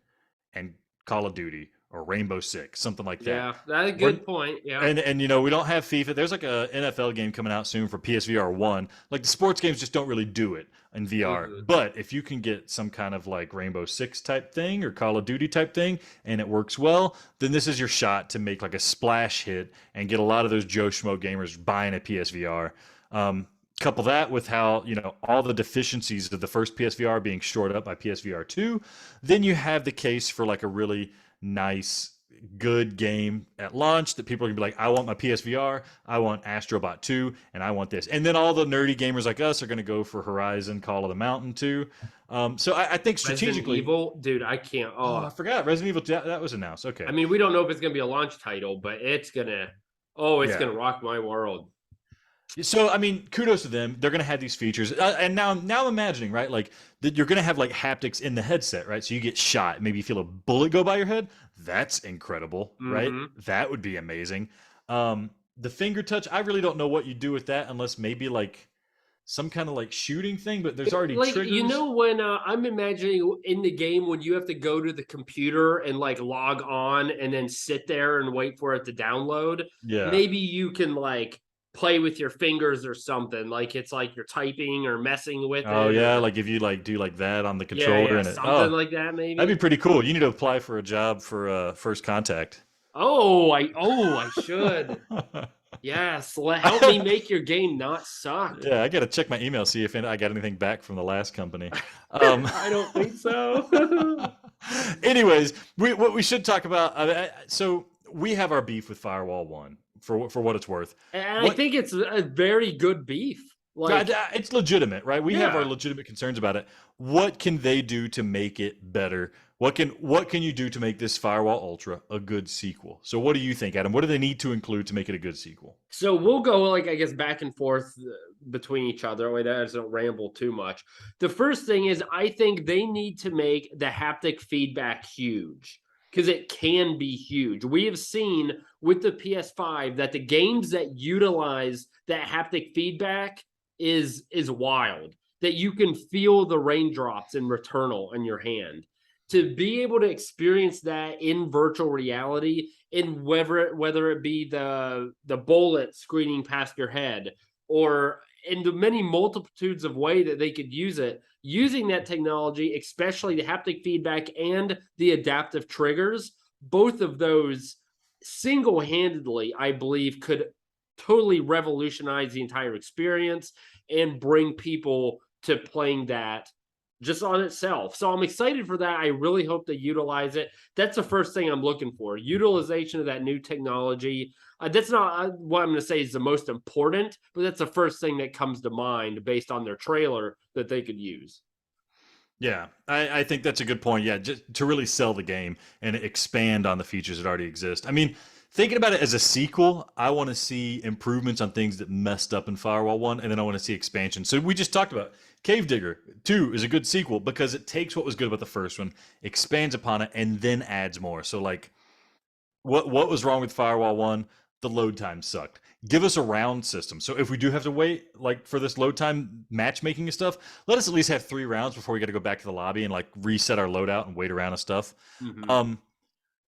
and Call of Duty or Rainbow Six, something like that. yeah, that's a We're good point. Yeah. and we don't have FIFA. There's like a NFL game coming out soon for PSVR1. Like the sports games just don't really do it in VR. Mhm. But if you can get some kind of like Rainbow Six type thing or Call of Duty type thing and it works well, then this is your shot to make like a splash hit and get a lot of those Joe Schmo gamers buying a PSVR. Couple that with how all the deficiencies of the first PSVR being shored up by PSVR2, then you have the case for like a really nice good game at launch that people are gonna be like, I want my PSVR, I want Astrobot 2, and I want this. And then all the nerdy gamers like us are gonna go for Horizon Call of the Mountain 2. So I think Resident strategically. Evil, dude, I can't. Oh, I Oh, forgot Resident Evil. That was announced. I Okay, mean, we don't know if it's gonna be a launch title, but it's gonna. Oh, it's yeah. gonna rock my world. So I mean, kudos to them. They're gonna have these features, and now I'm imagining, right, like that you're gonna have like haptics in the headset, right? So you get shot, maybe you feel a bullet go by your head. That's incredible, right? Mm-hmm. That would be amazing. The finger touch, I really don't know what you do with that, unless maybe like some kind of like shooting thing. But there's already Like triggers. when I'm imagining in the game when you have to go to the computer and like log on and then sit there and wait for it to download. Yeah. Maybe you can like play with your fingers or something. Like it's like you're typing or messing with Oh it yeah, or like if you like do like that on the yeah, controller yeah, and it. something Oh, like that that'd be maybe. pretty cool. You need to apply for a job for First Contact. I should. Yes, help me make your game not suck. Yeah, I got to check my email, see if I got anything back from the last company. Um, I don't think so. anyways, what we should talk about. So we have our beef with Firewall One for what it's worth. And I What think it's a very good beef. Like, it's legitimate, right? We have our yeah. legitimate concerns about it. What can they do to make it better? What can you do to make this Firewall Ultra a good sequel? So what do you think, Adam? What do they need to include to make it a good sequel? So we'll go like I guess back and forth between each other. Way that doesn't ramble too much. The first thing is I think they need to make the haptic feedback huge because it can be huge. We have seen with the PS5 that the games that utilize that haptic feedback is wild. That you can feel the raindrops in Returnal in your hand. To be able to experience that in virtual reality, in whether it be the bullet screening past your head or in the many multitudes of ways that they could use it, using that technology, especially the haptic feedback and the adaptive triggers, both of those single-handedly, I believe, could totally revolutionize the entire experience and bring people to playing that just on itself. So I'm excited for that. I really hope they utilize it. That's the first thing I'm looking for. Utilization of that new technology. That's not what I'm going to say is the most important, but that's the first thing that comes to mind based on their trailer that they could use. Yeah, I think that's a good point. Yeah, just to really sell the game and expand on the features that already exist. I mean, thinking about it as a sequel, I want to see improvements on things that messed up in Firewall 1, and then I want to see expansion. So we just talked about Cave Digger 2 is a good sequel because it takes what was good about the first one, expands upon it, and then adds more. So like what was wrong with Firewall 1? The load time sucked. Give us a round system. So if we do have to wait like for this load time matchmaking and stuff, let us at least have 3 rounds before we got to go back to the lobby and like reset our loadout and wait around and stuff. Mm-hmm. Um,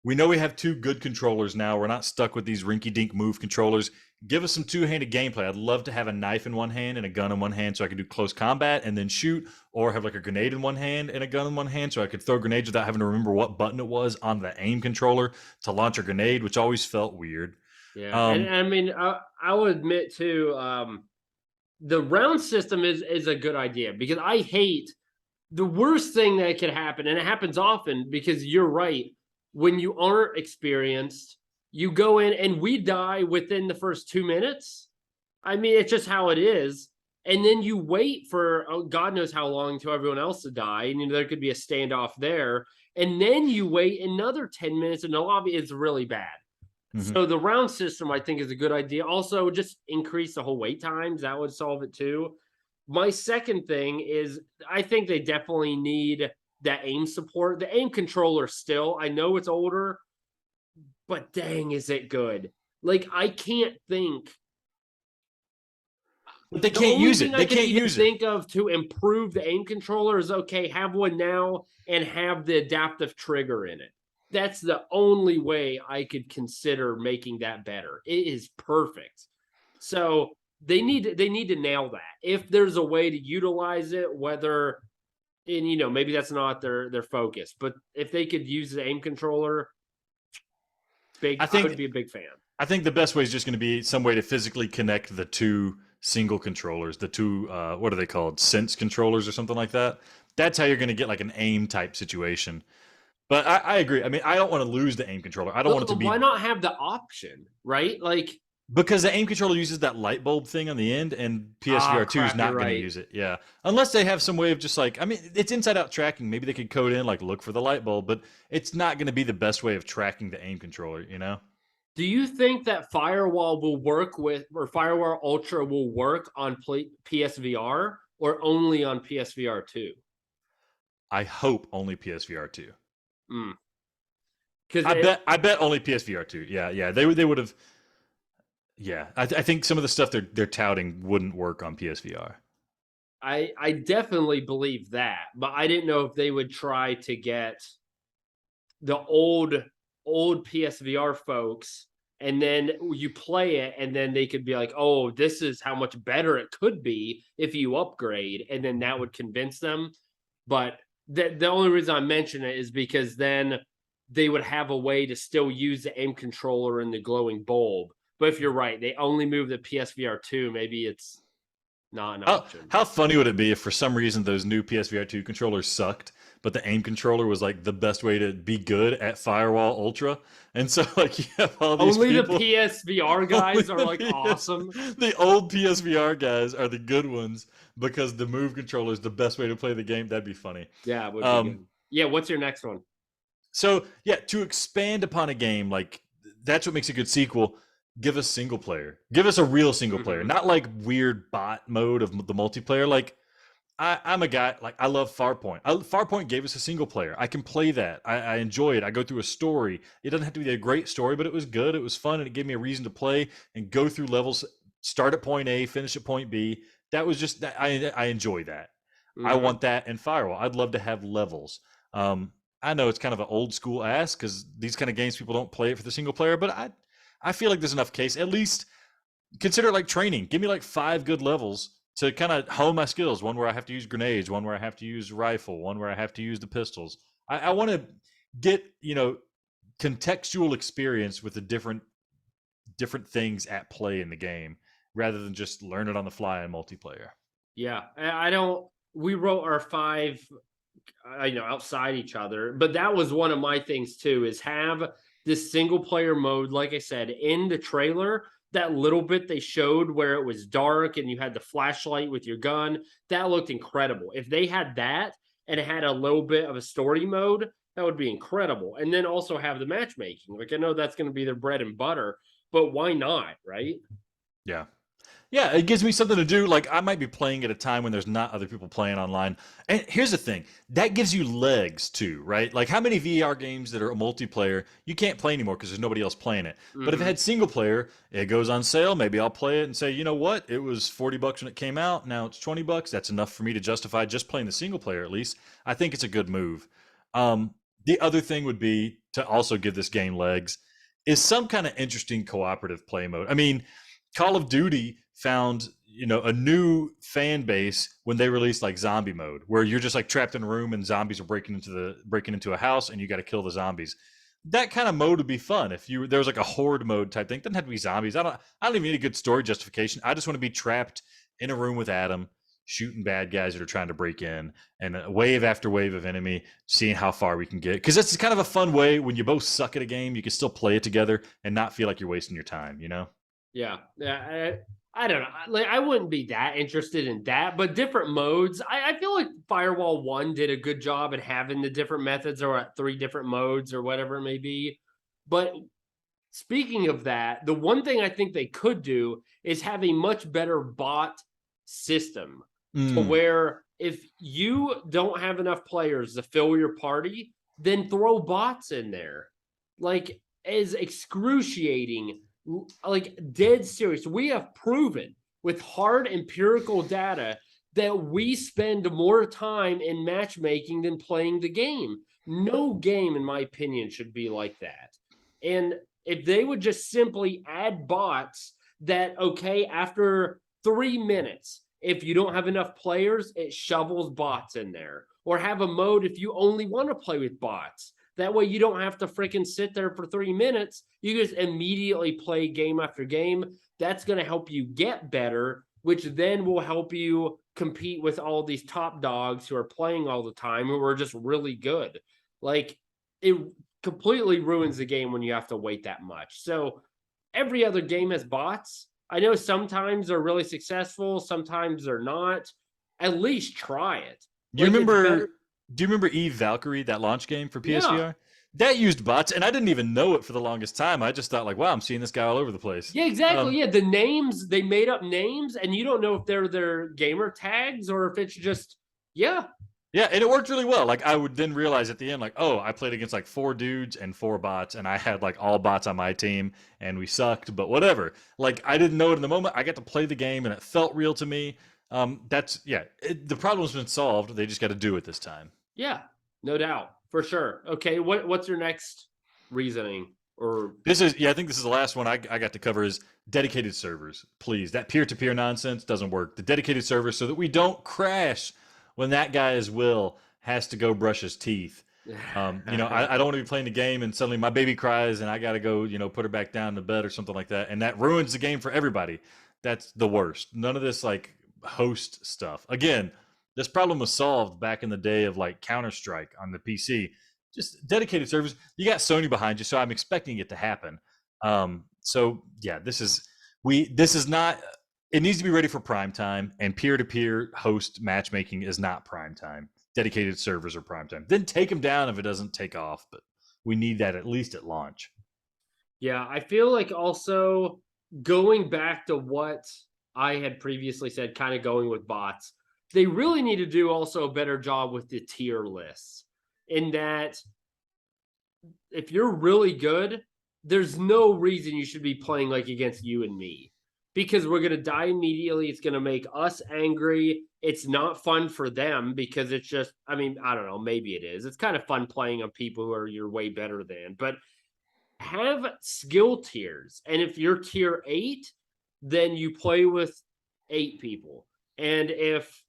We know we have two good controllers now. We're not stuck with these rinky-dink move controllers. Give us some two-handed gameplay. I'd love to have a knife in one hand and a gun in one hand so I could do close combat and then shoot, or have like a grenade in one hand and a gun in one hand so I could throw grenades without having to remember what button it was on the aim controller to launch a grenade, which always felt weird. Yeah, and Um, I mean, I will admit too, the round system is a good idea because I hate the worst thing that could happen, and it happens often because you're right. When you aren't experienced, you go in and we die within the first 2 minutes. I mean, it's just how it is. And then you wait for God knows how long until everyone else to die, and there could be a standoff there. And then you wait another 10 minutes in the lobby. It's really bad. mhm. So the round system, I think, is a good idea. Also, just increase the whole wait times. That would solve it too. My second thing is I think they definitely need that aim support. The aim controller still, I know it's older, but dang, is it good. Like, I can't think. But they The can't only use thing it. I They can can't even use it. think of to improve the aim controller is okay, have one now and have the adaptive trigger in it. That's the only way I could consider making that better. It is perfect. So they need to nail that. If there's a way to utilize it, whether and maybe that's not their focus, but if they could use the aim controller, I I would think be a big fan. I think the best way is just going to be some way to physically connect the two single controllers, the two what are they called, sense controllers or something like that. That's how you're going to get like an aim type situation. But I agree. I mean, I don't want to lose the aim controller. I don't want it to Why be not have the option, right? Like, because the aim controller uses that light bulb thing on the end, and PSVR 2 is crap, you're not going to right. use it. Yeah, unless they have some way of just like, I mean, it's inside out tracking. Maybe they could code in like look for the light bulb, but it's not going to be the best way of tracking the aim controller. You know. Do you think that Firewall will work with, or Firewall Ultra will work on PSVR or only on PSVR 2? I hope only PSVR 2. Because I bet only PSVR 2. Yeah, yeah. They would have. Yeah, I think some of the stuff they're touting wouldn't work on PSVR. I definitely believe that, but I didn't know if they would try to get the old PSVR folks, and then you play it, and then they could be like, "Oh, this is how much better it could be if you upgrade," and then that would convince them. But the only reason I mention it is because then they would have a way to still use the aim controller and the glowing bulb. But if you're right, they only move the PSVR 2, maybe it's not an option. How funny would it be if for some reason those new PSVR 2 controllers sucked, but the aim controller was like the best way to be good at Firewall Ultra? And so like you have all these Only the people. PSVR Only guys are like awesome. the old PSVR guys are the good ones because the move controller is the best way to play the game. That'd be funny. Yeah, it would be Um, good. Yeah, what's your next one? so yeah, to expand upon a game, like that's what makes a good sequel. Give us single player. Give us a real single player, Mhm. not like weird bot mode of the multiplayer. Like I'm a guy like I love Farpoint. Farpoint gave us a single player. I can play that. I enjoy it. I go through a story. It doesn't have to be a great story, but it was good. It was fun, and it gave me a reason to play and go through levels. Start at point A, finish at point B. That was just that. I enjoy that. I Mhm. want that in Firewall. I'd love to have levels. I know it's kind of an old school ask because these kind of games people don't play it for the single player, but I feel like there's enough case. At least consider it like training. Give me like 5 good levels to kind of hone my skills. One where I have to use grenades, one where I have to use rifle, one where I have to use the pistols. I want to get contextual experience with the different things at play in the game rather than just learn it on the fly in multiplayer. Yeah, I don't. We wrote our five, outside each other, but that was one of my things too. Is have this single player mode, like I said, in the trailer. That little bit they showed where it was dark and you had the flashlight with your gun, that looked incredible. If they had that and it had a little bit of a story mode, that would be incredible. And then also have the matchmaking. Like I know that's going to be their bread and butter, but why not, right? Yeah. Yeah, it gives me something to do. Like I might be playing at a time when there's not other people playing online. And here's the thing, that gives you legs too, right? Like how many VR games that are a multiplayer you can't play anymore because there's nobody else playing it. But if it Mm-hmm. had single player, it goes on sale. Maybe I'll play it and say, you know what? It was $40 when it came out. Now it's $20. That's enough for me to justify just playing the single player at least. I think it's a good move. The other thing would be to also give this game legs is some kind of interesting cooperative play mode. I mean, Call of Duty found a new fan base when they released like zombie mode, where you're just like trapped in a room and zombies are breaking into a house and you got to kill the zombies. That kind of mode would be fun if there was like a horde mode type thing. It doesn't have to be zombies. I don't even need a good story justification. I just want to be trapped in a room with Adam, shooting bad guys that are trying to break in, and a wave after wave of enemy, seeing how far we can get. Because that's kind of a fun way when you both suck at a game, you can still play it together and not feel like you're wasting your time, Yeah. I don't know. Like, I wouldn't be that interested in that, but different modes. I feel like Firewall 1 did a good job at having the different methods, or at 3 different modes or whatever it may be. But speaking of that, the one thing I think they could do is have a much better bot system to where if you don't have enough players to fill your party, then throw bots in there. Like, as excruciating, like dead serious. We have proven with hard empirical data that we spend more time in matchmaking than playing the game. No game, in my opinion, should be like that. And if they would just simply add bots that, okay, after 3 minutes, if you don't have enough players, it shovels bots in there. Or have a mode if you only want to play with bots. That way you don't have to freaking sit there for 3 minutes. You just immediately play game after game. That's going to help you get better, which then will help you compete with all these top dogs who are playing all the time, who are just really good. Like, it completely ruins the game when you have to wait that much. So every other game has bots. I know sometimes they're really successful, sometimes they're not. At least try it. Do you remember Eve Valkyrie, that launch game for PSVR? Yeah. That used bots, and I didn't even know it for the longest time. I just thought, like, wow, I'm seeing this guy all over the place. Yeah, exactly. Yeah, the names, they made up names, and you don't know if they're their gamer tags or if it's just, yeah. Yeah, and it worked really well. Like, I would then realize at the end, like, oh, I played against like 4 dudes and 4 bots, and I had like all bots on my team, and we sucked, but whatever. Like, I didn't know it in the moment. I got to play the game, and it felt real to me. The problem's been solved. They just got to do it this time. Yeah, no doubt, for sure. Okay, what's your next reasoning? Or I think this is the last one I got to cover is dedicated servers. Please, that peer-to-peer nonsense doesn't work. The dedicated servers, so that we don't crash when that guy as Will has to go brush his teeth. I don't want to be playing the game and suddenly my baby cries and I got to go, put her back down in the bed or something like that, and that ruins the game for everybody. That's the worst. None of this like host stuff. Again, this problem was solved back in the day of like Counter-Strike on the PC. Just dedicated servers. You got Sony behind you, so I'm expecting it to happen. This is not. It needs to be ready for prime time, and peer-to-peer host matchmaking is not prime time. Dedicated servers are prime time. Then take them down if it doesn't take off, but we need that at least at launch. Yeah, I feel like also going back to what I had previously said, kind of going with bots, they really need to do also a better job with the tier lists, in that if you're really good, there's no reason you should be playing like against you and me, because we're going to die immediately. It's going to make us angry. It's not fun for them because it's just, I mean, I don't know, maybe it is. It's kind of fun playing on people who you're way better than, but have skill tiers. And if you're tier 8, then you play with 8 people. And if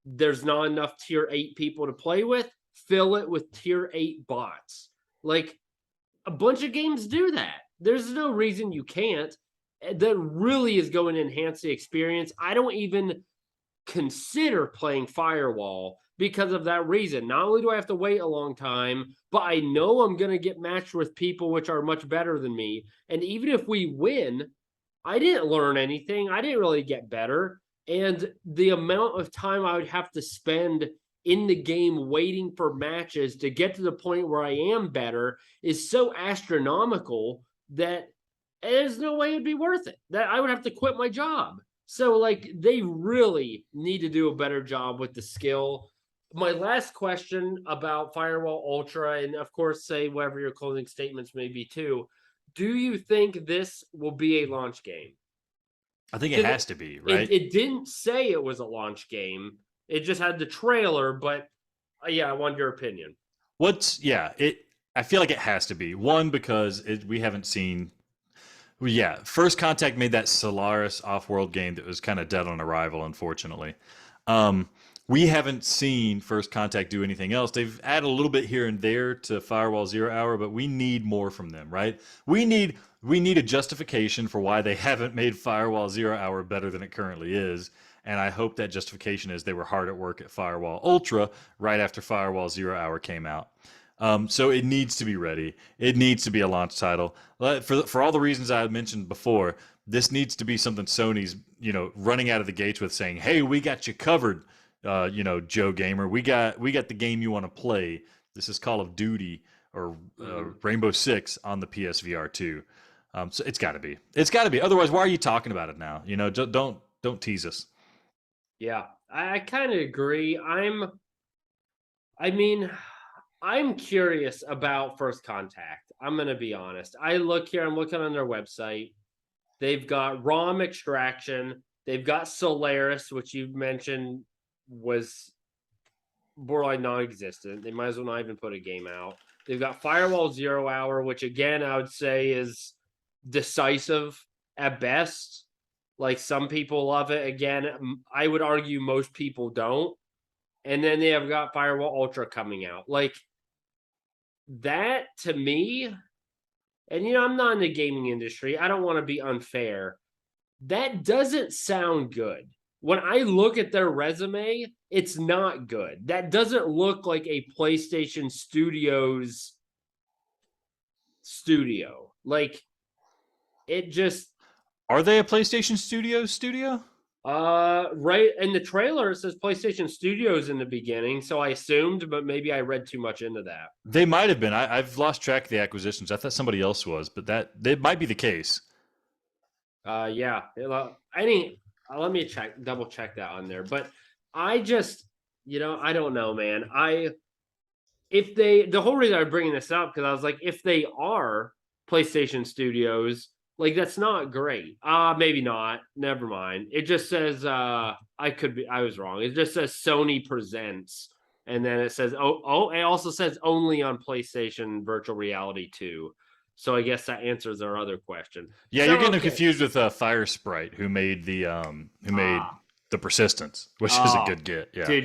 there's not enough tier 8 people to play with, fill it with tier 8 bots. Like, a bunch of games do that. There's no reason you can't. That really is going to enhance the experience. I don't even consider playing Firewall because of that reason. Not only do I have to wait a long time, but I know I'm going to get matched with people which are much better than me. And even if we win, I didn't learn anything. I didn't really get better. And the amount of time I would have to spend in the game waiting for matches to get to the point where I am better is so astronomical that there's no way it'd be worth it. That I would have to quit my job. So, like, they really need to do a better job with the skill. My last question about Firewall Ultra, and of course, say whatever your closing statements may be too. Do you think this will be a launch game? I think it has to be, right? It didn't say it was a launch game. It just had the trailer, but yeah, I want your opinion. I feel like it has to be. One, because we haven't seen. Well, yeah, First Contact made that Solaris off-world game that was kind of dead on arrival, unfortunately. Um, we haven't seen First Contact do anything else. They've added a little bit here and there to Firewall Zero Hour, but we need more from them, right? We need a justification for why they haven't made Firewall Zero Hour better than it currently is. And I hope that justification is they were hard at work at Firewall Ultra right after Firewall Zero Hour came out. So it needs to be ready. It needs to be a launch title. For all the reasons I had mentioned before, this needs to be something Sony's running out of the gates with, saying, "Hey, we got you covered, Joe Gamer. We got the game you want to play. This is Call of Duty or Rainbow Six on the PSVR2." So it's got to be. It's got to be. Otherwise, why are you talking about it now? Don't tease us. Yeah, I kind of agree. I mean, I'm curious about First Contact. I'm going to be honest. I'm looking on their website. They've got ROM extraction. They've got Solaris, which you mentioned was borderline non-existent. They might as well not even put a game out. They've got Firewall Zero Hour, which again, I would say is decisive at best. Like, some people love it. Again, I would argue most people don't. And then they have got Firewall Ultra coming out. Like, that to me, and I'm not in the gaming industry. I don't want to be unfair. That doesn't sound good. When I look at their resume, it's not good. That doesn't look like a PlayStation Studios studio. Like, it just. Are they a PlayStation studio? Right in the trailer it says PlayStation Studios in the beginning, so I assumed, but maybe I read too much into that. They might have been. I've lost track of the acquisitions. I thought somebody else was, but that might be the case. Yeah. Let me double check that on there. But I just, I don't know, man. The whole reason I'm bringing this up, because I was like, if they are PlayStation Studios, like, that's not great. Maybe not. Never mind. It just says I was wrong. It just says Sony Presents. And then it says it also says only on PlayStation Virtual Reality 2. So I guess that answers our other question. Yeah, So, you're getting confused with Fire Sprite, who made the Persistence, which is a good get. Yeah. Dude,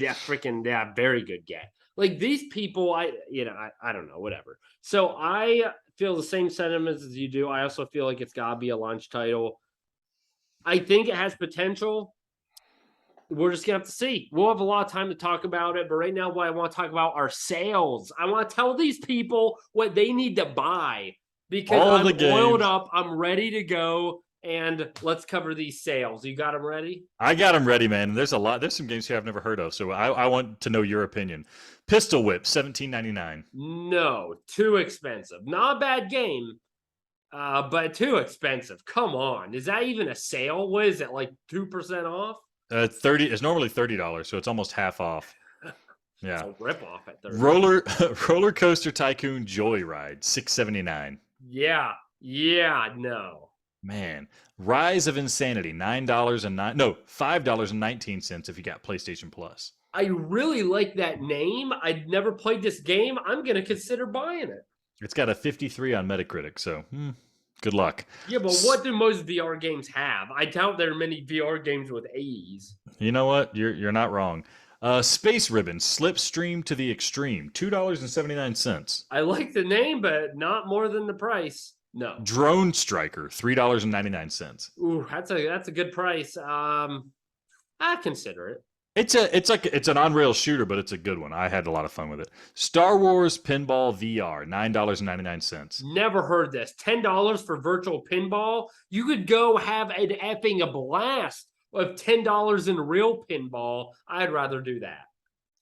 very good get. Like, these people, I don't know, whatever. So I feel the same sentiments as you do. I also feel like it's got to be a launch title. I think it has potential. We're just going to have to see. We'll have a lot of time to talk about it. But right now, what I want to talk about are sales. I want to tell these people what they need to buy, because I'm oiled up. I'm ready to go. And let's cover these sales. You got them ready? I got them ready, man. There's some games here I've never heard of, so I want to know your opinion. Pistol Whip, $17.99. No, too expensive. Not a bad game, but too expensive. Come on, is that even a sale? What is it, like 2% off? 30 is normally $30, so it's almost half off. Yeah, it's a ripoff at 30. Roller Coaster Tycoon Joyride, $6.79. Yeah, no. Man, Rise of Insanity, $5.19 if you got PlayStation Plus. I really like that name. I'd never played this game. I'm gonna consider buying it. It's got a 53 on Metacritic, so good luck. Yeah, but what do most VR games have? I doubt there are many VR games with A's. You know what? You're not wrong. Space Ribbon, Slipstream to the Extreme, $2.79. I like the name, but not more than the price. No. Drone Striker, $3.99. Ooh, that's a good price. I consider it. It's an on-rail shooter, but it's a good one. I had a lot of fun with it. Star Wars Pinball VR, $9.99. Never heard this. $10 for virtual pinball? You could go have an effing a blast with $10 in real pinball. I'd rather do that.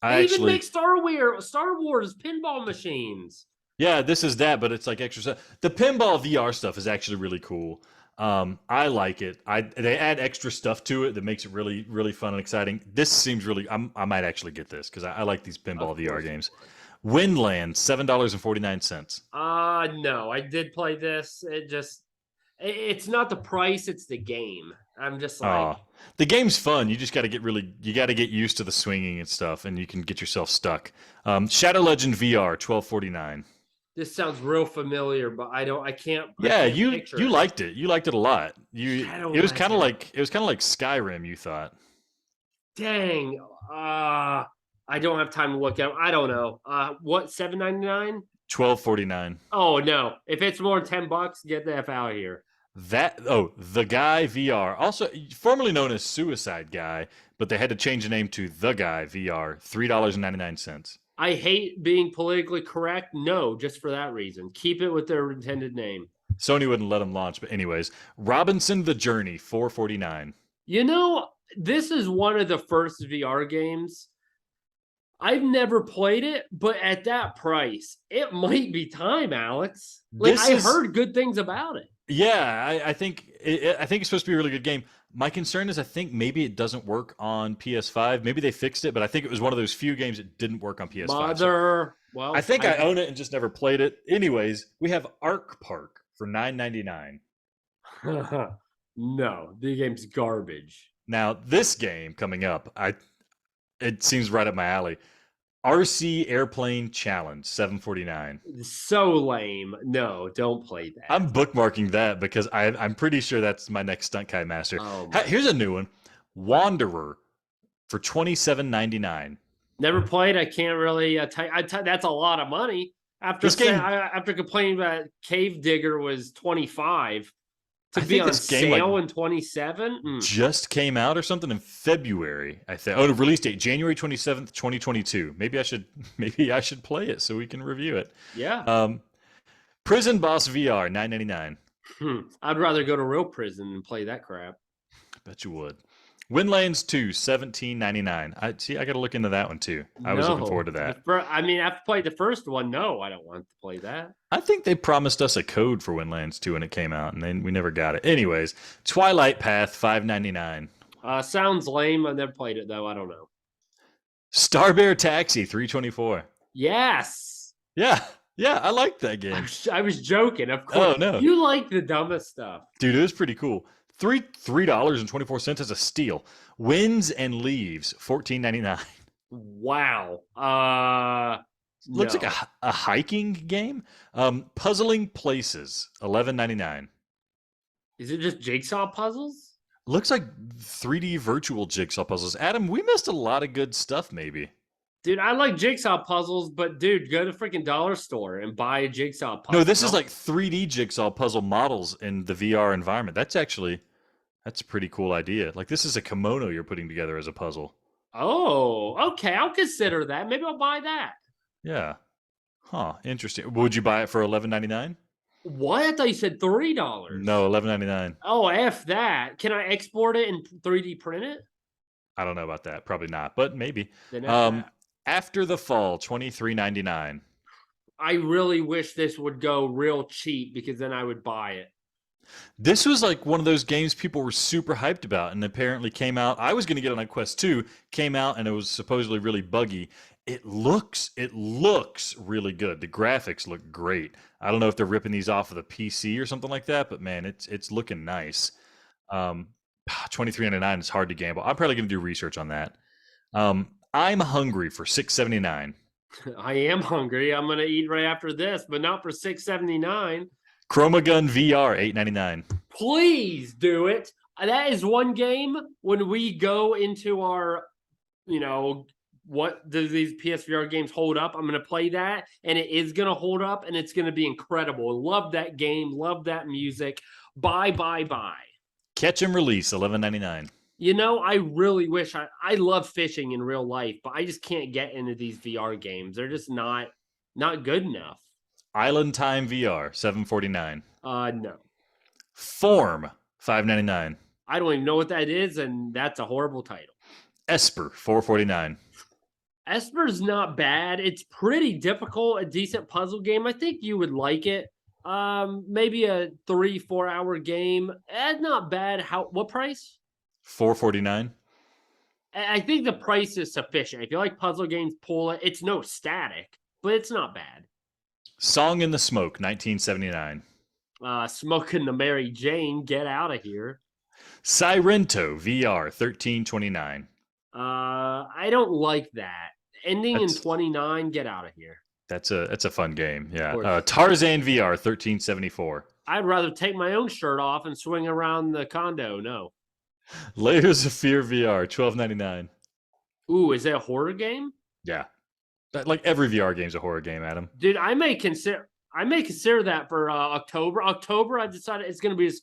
They even make Star Wars pinball machines. Yeah, this is that, but it's like extra stuff. The pinball VR stuff is actually really cool. I like it. They add extra stuff to it that makes it really, really fun and exciting. This seems really. I might actually get this because I like these pinball VR games. Windland, $7.49. No, I did play this. It's not the price; it's the game. I'm just like, the game's fun. You just got to get used to the swinging and stuff, and you can get yourself stuck. Shadow Legend VR, $12.49. This sounds real familiar, but I can't Yeah, picture you it. liked it. You liked it a lot. Shadow It was kind of Legend. like Skyrim. You thought Dang. I don't have time to look at. I don't know. What, $7.99? 12.49. Oh no! If it's more than $10, get the f out of here. The Guy VR, also formerly known as Suicide Guy, but they had to change the name to The Guy VR. $3.99. I hate being politically correct. No, just for that reason. Keep it with their intended name. Sony wouldn't let them launch, but anyways, Robinson the Journey, $4.49. You know, this is one of the first VR games. I've never played it, but at that price, it might be time, Alex. Like I heard good things about it. Yeah, I think I think it's supposed to be a really good game. My concern is I think maybe it doesn't work on PS5. Maybe they fixed it, but I think it was one of those few games that didn't work on PS5. Well, I think I own it and just never played it. Anyways, we have Arc Park for $9.99. No, the game's garbage. Now, this game coming up, it seems right up my alley. RC Airplane Challenge, $7.49. So lame. No, don't play that. I'm bookmarking that because I'm pretty sure that's my next Stunt Kai Master. Oh, Here's a new one. Wanderer for $27.99. Never played. I can't really that's a lot of money. After complaining about Cave Digger was 25 to be on sale in 27. Just came out or something in February, I think. Oh, the release date January 27th, 2022. Maybe I should play it so we can review it. Yeah. Prison Boss VR, $9.99. I'd rather go to real prison and play that crap. I bet you would. Windlands 2, $17.99. I got to look into that one too. I was looking forward to that. After playing the first one, no, I don't want to play that. I think they promised us a code for Windlands 2 when it came out, and then we never got it. Anyways, Twilight Path, $5.99. Sounds lame. I never played it though. I don't know. Star Bear Taxi, $3.24. Yes. Yeah, I liked that game. I was joking. Of course. Oh no, you like the dumbest stuff, dude. It was pretty cool. $3.24 as a steal. Winds and Leaves, $14.99. Wow. Looks like a hiking game. Puzzling Places, $11.99. Is it just jigsaw puzzles? Looks like 3D virtual jigsaw puzzles. Adam, we missed a lot of good stuff, maybe. Dude, I like jigsaw puzzles, but dude, go to freaking dollar store and buy a jigsaw puzzle. No, this is like 3D jigsaw puzzle models in the VR environment. That's a pretty cool idea. Like this is a kimono you're putting together as a puzzle. Oh, okay. I'll consider that. Maybe I'll buy that. Yeah. Huh. Interesting. Would you buy it for $11.99? What? I thought you said $3. No, $11.99. Oh, F that. Can I export it and 3D print it? I don't know about that. Probably not, but maybe. After the Fall, $23.99. I really wish this would go real cheap because then I would buy it. This was like one of those games people were super hyped about and apparently came out. I was going to get it on Quest 2, came out and it was supposedly really buggy. It looks really good. The graphics look great. I don't know if they're ripping these off of the PC or something like that, but man, it's looking nice. $23.99 is hard to gamble. I'm probably going to do research on that. I'm Hungry for $6.79. I am hungry. I'm going to eat right after this, but not for $6.79. Chromagun VR, $8.99. Please do it. That is one game when we go into our, what do these PSVR games hold up? I'm going to play that, and it is going to hold up, and it's going to be incredible. Love that game. Love that music. Buy. Catch and Release, $11.99. I really wish I love fishing in real life, but I just can't get into these VR games. They're just not good enough. Island Time VR, $7.49. No. Form, $5.99. I don't even know what that is, and that's a horrible title. Esper, $4.49. Esper's not bad. It's pretty difficult, a decent puzzle game. I think you would like it. Maybe a 3-4 hour game. Not bad. What price? $4.49. I think the price is sufficient. If you like puzzle games, pull it. It's no static, but it's not bad. Song in the Smoke, $19.79. Smoking the Mary Jane, get out of here. Sirento VR, $13.29. I don't like that. Ending in 29, get out of here. That's a fun game. Yeah. course. Tarzan VR 1374. I'd rather take my own shirt off and swing around the condo. No. Layers of Fear VR 1299. Ooh, is that a horror game? Yeah. Like every VR game's a horror game, Adam. Dude, I may consider that for October. October, I decided it's going to be this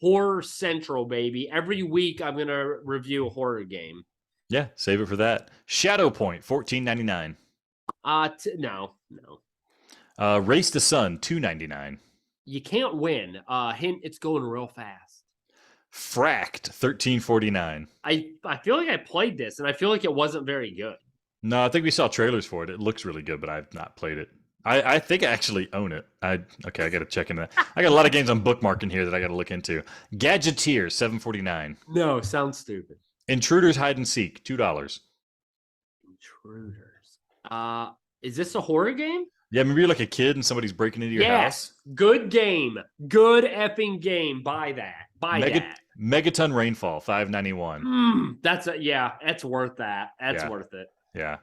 horror central, baby. Every week, I'm going to review a horror game. Yeah, save it for that. Shadow Point 1499. No. Race to Sun 299. You can't win. Hint, it's going real fast. Fracked 1349. I feel like I played this, and I feel like it wasn't very good. No, I think we saw trailers for it. It looks really good, but I've not played it. I think I actually own it. I got to check into that. I got a lot of games I'm bookmarking here that I got to look into. Gadgeteers 749. No, sounds stupid. Intruders Hide and Seek $2. Intruders. Is this a horror game? Yeah, maybe you're like a kid and somebody's breaking into your house. Good game. Good effing game. Buy that. That. Megaton Rainfall 591. That's worth that. That's worth it. Yeah.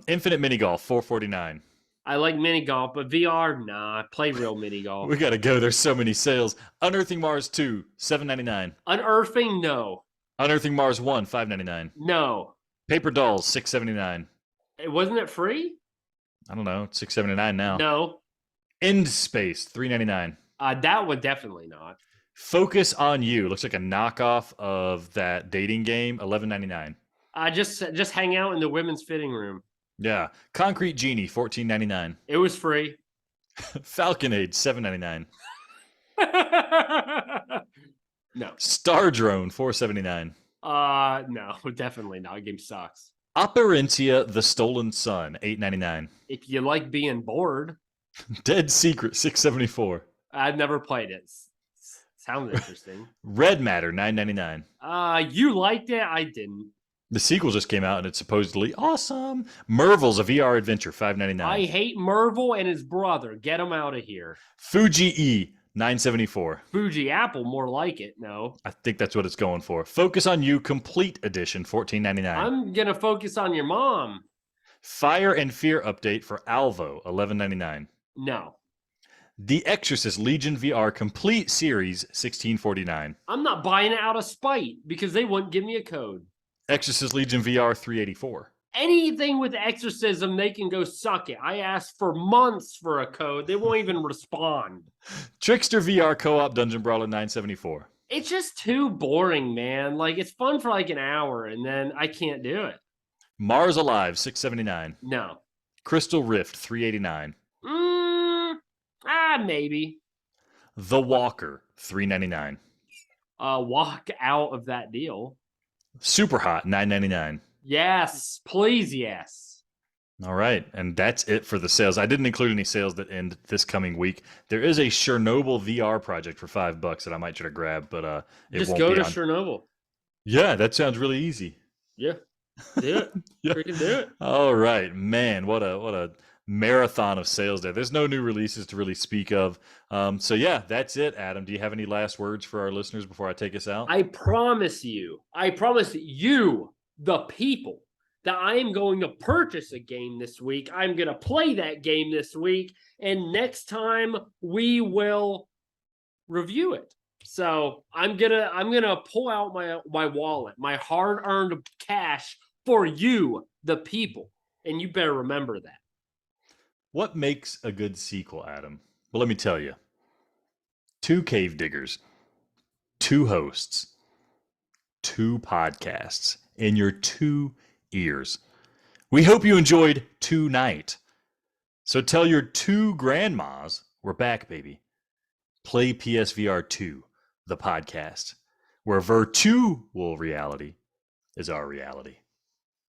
Infinite Mini Golf 449. I like mini golf, but VR, nah. I play real mini golf. We gotta go. There's so many sales. Unearthing Mars 2 $7.99. Unearthing, no. Unearthing Mars 1 $5.99. No. Paper Dolls $6.79. Wasn't it free? I don't know. It's $6.79 now. No. End Space $3.99. That one definitely not. Focus on You looks like a knockoff of that dating game. $11.99. Just hang out in the women's fitting room. Yeah. Concrete Genie $14.99. It was free. Falcon Age $7.99. No. Star Drone $4.79. No, definitely not. The game sucks. Operencia The Stolen Sun $8.99. If you like being bored. Dead Secret $6.74. I've never played it. Sounds interesting. Red Matter $9.99. You liked it. I didn't. The sequel just came out and it's supposedly awesome. Merville's a VR adventure $5.99. I hate Merville and his brother. Get him out of here. Fuji E $9.74. Fuji Apple, more like it. No, I think that's what it's going for. Focus on You Complete Edition $14.99. I'm gonna focus on your mom. Fire and Fear update for Alvo $11.99. No. The Exorcist Legion VR Complete Series $16.49. I'm not buying it out of spite because they wouldn't give me a code. Exorcist Legion VR $384. Anything with exorcism, they can go suck it. I asked for months for a code. They won't even respond. Trickster VR Co-op Dungeon Brawler $9.74. It's just too boring, man. Like, it's fun for like an hour, and then I can't do it. Mars Alive $6.79. No. Crystal Rift $3.89. Maybe. The Walker $3.99. Walk out of that deal. Super Hot $9.99. Yes, please, yes. All right, and that's it for the sales. I didn't include any sales that end this coming week. There is a Chernobyl VR project for $5 that I might try to grab, but it just won't go be to on. Chernobyl. Yeah, that sounds really easy. Yeah, do it. Yeah. Freaking do it. All right, man, what a marathon of sales there. There's no new releases to really speak of. So yeah, that's it. Adam, do you have any last words for our listeners before I take us out? I promise you, the people, that I am going to purchase a game this week. I'm going to play that game this week, and next time we will review it. So I'm gonna pull out my wallet, my hard-earned cash for you, the people, and you better remember that. What makes a good sequel, Adam? Well, let me tell you. 2 cave diggers, 2 hosts, 2 podcasts in your 2 ears. We hope you enjoyed tonight. So tell your 2 grandmas we're back, baby. PlayPSVR2, the podcast, where virtual reality is our reality.